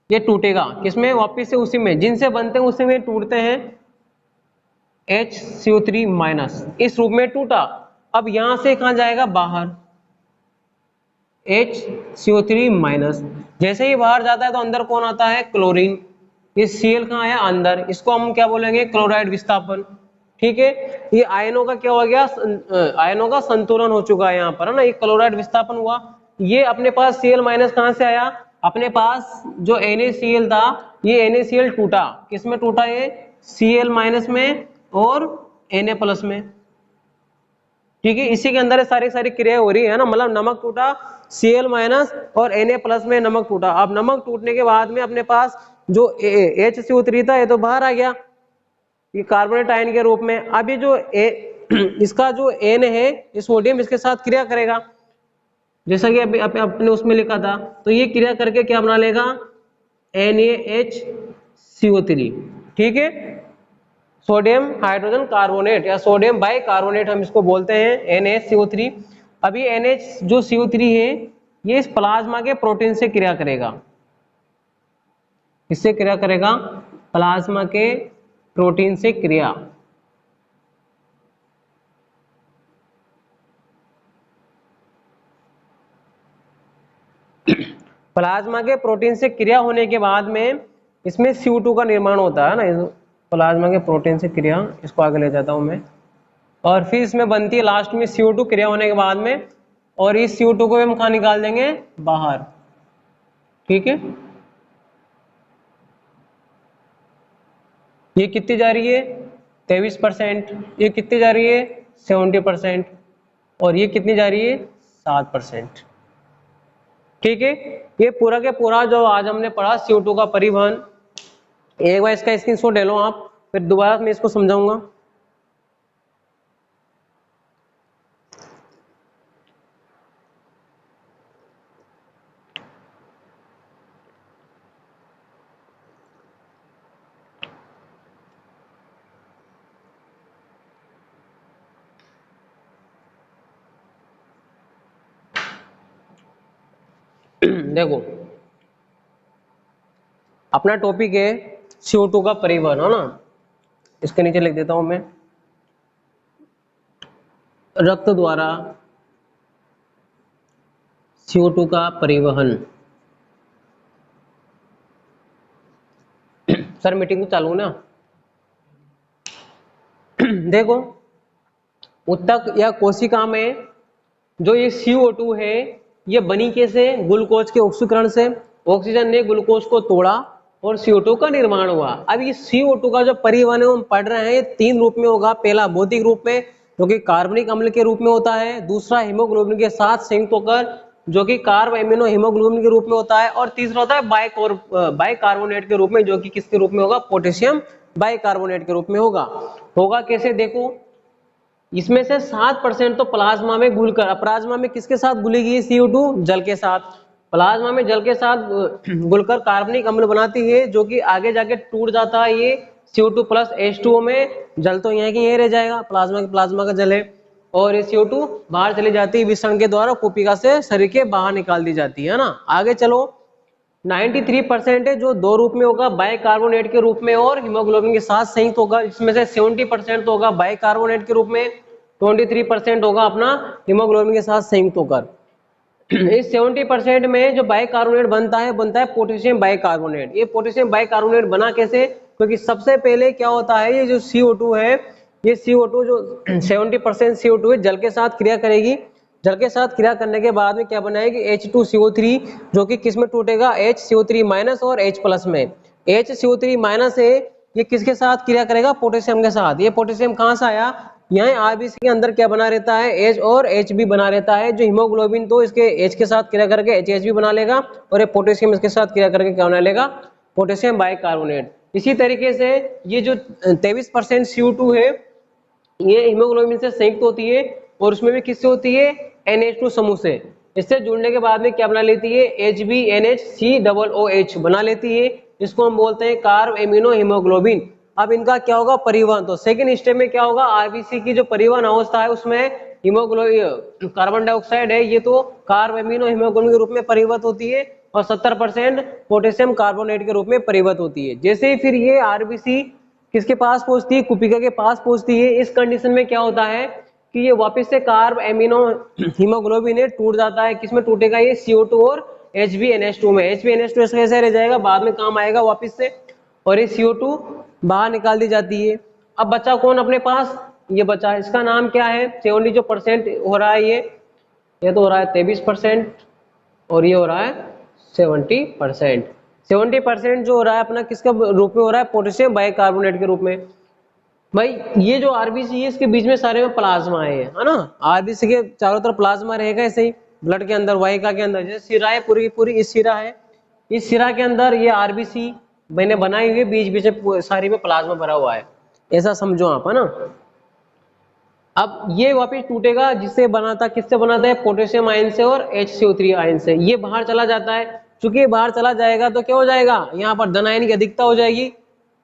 ये टूटेगा किसमें, वापिस से उसी में जिनसे बनते हैं उसी में टूटते हैं। HCO3 माइनस इस रूप में टूटा, अब यहां से कहां जाएगा, बाहर HCO3 माइनस। जैसे ही बाहर जाता है तो अंदर कौन आता है, क्लोरीन। ये Cl कहां है, अंदर, इसको हम क्या बोलेंगे, क्लोराइड विस्थापन, ठीक है। ये आयनों का क्या हो गया, आयनों का संतुलन हो चुका है यहाँ पर, है ना, ये क्लोराइड विस्थापन हुआ। ये अपने पास Cl माइनस कहां से आया, अपने पास जो NaCl था ये NaCl टूटा, किसमें टूटा, ये Cl माइनस में और Na प्लस में, ठीक है। इसी के अंदर सारी सारी क्रिया हो रही है ना, मतलब नमक टूटा Cl माइनस और Na प्लस में नमक टूटा। अब नमक टूटने के बाद में अपने पास जो HCO3 था ये तो बाहर आ गया, ये कार्बोनेट आयन के रूप में। अब ये जो इसका जो N है ये सोडियम इसके साथ क्रिया करेगा, जैसा कि अभी अपने उसमें लिखा था। तो ये क्रिया करके क्या बना लेगा, NaHCO3, ठीक है। सोडियम हाइड्रोजन कार्बोनेट या सोडियम बाइकार्बोनेट हम इसको बोलते हैं NaCO3। अब ये NH जो CO3 है ये इस प्लाज्मा के प्रोटीन से क्रिया करेगा, इससे क्रिया करेगा, प्लाज्मा के प्रोटीन से क्रिया। प्लाज्मा के प्रोटीन से क्रिया होने के बाद में इसमें CO2 का निर्माण होता है ना, प्लाज्मा के प्रोटीन से क्रिया, इसको आगे ले जाता हूं मैं। और फिर इसमें बनती है लास्ट में CO2 क्रिया होने के बाद में, और इस CO2 को हम कहाँ निकाल देंगे, बाहर, ठीक है। ये कितनी जा रही है 23%, ये कितनी जा रही है 70%, और ये कितनी जा रही है 7%, ठीक है। ये पूरा के पूरा जो आज हमने पढ़ा CO2 का परिवहन, एक बार इसका स्क्रीनशॉट ले लो आप, फिर दोबारा मैं इसको समझाऊंगा। देखो अपना टॉपिक है CO2 का परिवहन, है ना, इसके नीचे लिख देता हूं मैं, रक्त द्वारा CO2 का परिवहन। सर मीटिंग तो चालू ना। देखो उत्तक या कोशिका में जो ये CO2 है ये बनी कैसे, ग्लूकोज के ऑक्सीकरण से। ऑक्सीजन ने ग्लूकोज को तोड़ा और CO2 का निर्माण हुआ। अब ये CO2 का जो परिवहन है हम पढ़ रहे हैं 3 रूप में होगा। पहला भौतिक रूप में जो कि कार्बनिक अम्ल के रूप में होता है, दूसरा हीमोग्लोबिन के साथ संयुक्त होकर जो कि कार्ब एमिनो हीमोग्लोबिन के रूप में होता है, और तीसरा होता है बाइकार्बोनेट के रूप में, जो कि किसके रूप में होगा, पोटेशियम बाइकार्बोनेट के रूप में होगा कैसे, देखो इसमें से 7% तो प्लाज्मा में घुलकर, प्लाज्मा में किसके साथ घुलेगी CO2, जल के साथ। प्लाज्मा में जल के साथ घुलकर कार्बनिक अम्ल बनाती है, जो कि आगे जाके टूट जाता है ये CO2 प्लस H2O में। जल तो यहाँ की यहीं रह जाएगा, प्लाज्मा का जल है, और ये CO2 बाहर चली जाती है विसरण के द्वारा, कोशिका से शरीर के बाहर निकाल दी जाती है ना। आगे चलो 93% है जो 2 रूप में होगा, बाइकार्बोनेट के रूप में और हीमोग्लोबिन के साथ संयुक्त होगा। इसमें से 70% तो होगा बाइकार्बोनेट के रूप में, 23% होगा अपना हीमोग्लोबिन के साथ संयुक्त होकर। इस 70% में जो बाइकार्बोनेट बनता है पोटेशियम बाइकार्बोनेट। ये पोटेशियम बाइकार्बोनेट बना कैसे? क्योंकि सबसे पहले क्या होता है, ये जो CO2 है, ये CO2 जो 70% CO2 है, जल के साथ क्रिया करेगी। जल के साथ क्रिया करने के बाद में क्या बनाएगी? H2CO3, जो कि किस में टूटेगा? HCO3 माइनस और H प्लस में। HCO3 माइनस है, ये किसके साथ क्रिया करेगा? पोटेशियम के साथ। ये पोटेशियम कहाँ से आया? यहाँ आरबीसी के अंदर क्या बना रहता है? H और H भी बना रहता है। जो हीमोग्लोबिन तो इसके H के साथ क्रिया करके HH भी बना लेगा, और ये पोटेशियम इसके साथ क्रिया करके क्या बना लेगा? Potassium bicarbonate. इसी तरीके से ये जो 23% CO2 है, ये हीमोग्लोबिन से संयुक्त होती है, और उसमें भी किससे होती है? NH2 समूह से। इससे जुड़ने के बाद में क्या बना लेती है? HbNHCOOH बना लेती है। इसको हम बोलते हैं कार्ब एमिनो हीमोग्लोबिन। अब इनका क्या होगा? परिवहन। तो सेकंड स्टेप में क्या होगा? आरबीसी की जो परिवहन अवस्था है उसमें हीमोग्लोबिन कार्बन डाइऑक्साइड है, ये तो कार्ब एमिनो हीमोग्लोबिन के रूप में परिवर्तित होती है, और 70% पोटेशियम कार्बोनेट के रूप में परिवर्तित होती है। जैसे ही फिर ये आरबीसी किसके पास पहुंचती है? कुपिका के पास पहुंचती है। इस कंडीशन में क्या होता है कि ये वापस से कार्ब एमिनो हीमोग्लोबिन टूट जाता है। किसमें टूटेगा? ये CO2 और HbNH2 में। HbNH2 कैसे रह जाएगा? बाद में काम आएगा वापस से, और ये CO2 बाहर निकाल दी जाती है। अब बचा कौन अपने पास? ये बचा, इसका नाम क्या है? 70 जो परसेंट हो रहा है, ये तो हो रहा है 23%, और ये हो रहा है 70%। 70% जो हो रहा है अपना किसका रूप में हो रहा है? पोटेशियम बाइकार्बोनेट के रूप में। भाई ये जो आरबीसी है, इसके बीच में सारे में प्लाज्मा है ना? आरबीसी के चारों तरफ प्लाज्मा रहेगा ऐसे ही ब्लड के अंदर, वाहिका के अंदर। जैसे शिरा है, पूरी पूरी इस शिरा है, इस शिरा के अंदर ये आरबीसी मैंने बनाई हुई है, बीच बीच में सारी में प्लाज्मा भरा हुआ है, ऐसा समझो आप, है ना? अब ये वापस टूटेगा, जिससे बना था, किससे बना था? पोटेशियम आयन से और HCO3 आयन से। ये बाहर चला जाता है। चूंकि ये बाहर चला जाएगा तो क्या हो जाएगा? यहाँ पर धन आयन की अधिकता हो जाएगी,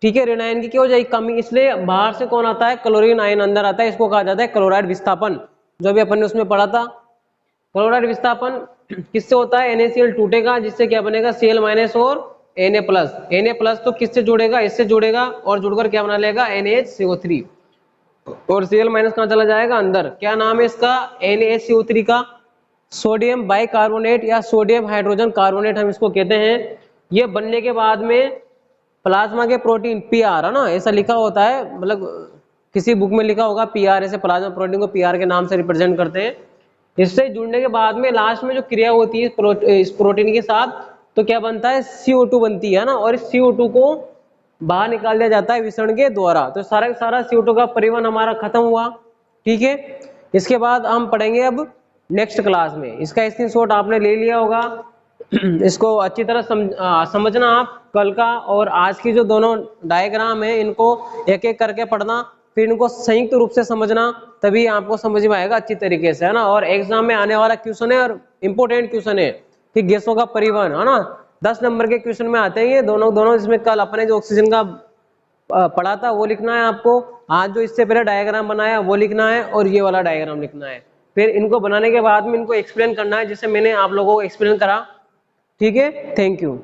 ठीक है, ऋण आयन की क्या हो जाएगी? कमी। इसलिए बाहर से कौन आता है? क्लोरीन आयन अंदर आता है। इसको कहा जाता है क्लोराइड विस्थापन, जो भी अपन ने उसमें पढ़ा था। क्लोराइड विस्थापन किससे होता है? NaCl टूटेगा, जिससे क्या बनेगा? Cl माइनस और Na प्लस। Na प्लस तो किससे जुड़ेगा? इससे जुड़ेगा, और जुड़कर क्या बना लेगा? NaHCO3, और Cl माइनस कहाँ चला जाएगा? अंदर। क्या नाम है इसका? NaCO3 का सोडियम बाइकार्बोनेट या सोडियम हाइड्रोजन कार्बोनेट हम इसको कहते हैं। ये बनने के बाद में प्लाज्मा के प्रोटीन PR, है ना, ऐसा लिखा होता है, मतलब किसी बुक में लिखा होगा PR, ऐसे प्लाज्मा प्रोटीन को PR के नाम से रिप्रेजेंट करते हैं। इससे जुड़ने के बाद में लास्ट में जो क्रिया होती है इस प्रोटीन के साथ, तो क्या बनता है? CO2 बनती है ना, और इस CO2 को बाहर निकाल दिया जाता है विसरण के द्वारा। तो सारा सारा CO2 का परिवहन हमारा खत्म हुआ, ठीक है। इसके बाद हम पढ़ेंगे अब नेक्स्ट क्लास में। इसका स्क्रीनशॉट आपने ले लिया होगा। इसको अच्छी तरह समझना आप कल का और आज की जो दोनों डायग्राम है, इनको एक एक करके पढ़ना, फिर इनको संयुक्त रूप से समझना, तभी आपको समझ में आएगा अच्छी तरीके से, है ना। और एग्जाम में आने वाला क्वेश्चन है, और इम्पोर्टेंट क्वेश्चन है कि गैसों का परिवहन, है ना। 10 नंबर के क्वेश्चन में आते हैं ये दोनों। इसमें कल अपने जो ऑक्सीजन का पढ़ा था वो लिखना है आपको, आज जो इससे पहले डायग्राम बनाया वो लिखना है, और ये वाला डायग्राम लिखना है। फिर इनको बनाने के बाद में इनको एक्सप्लेन करना है, जैसे मैंने आप लोगों को एक्सप्लेन करा, ठीक है। Thank you.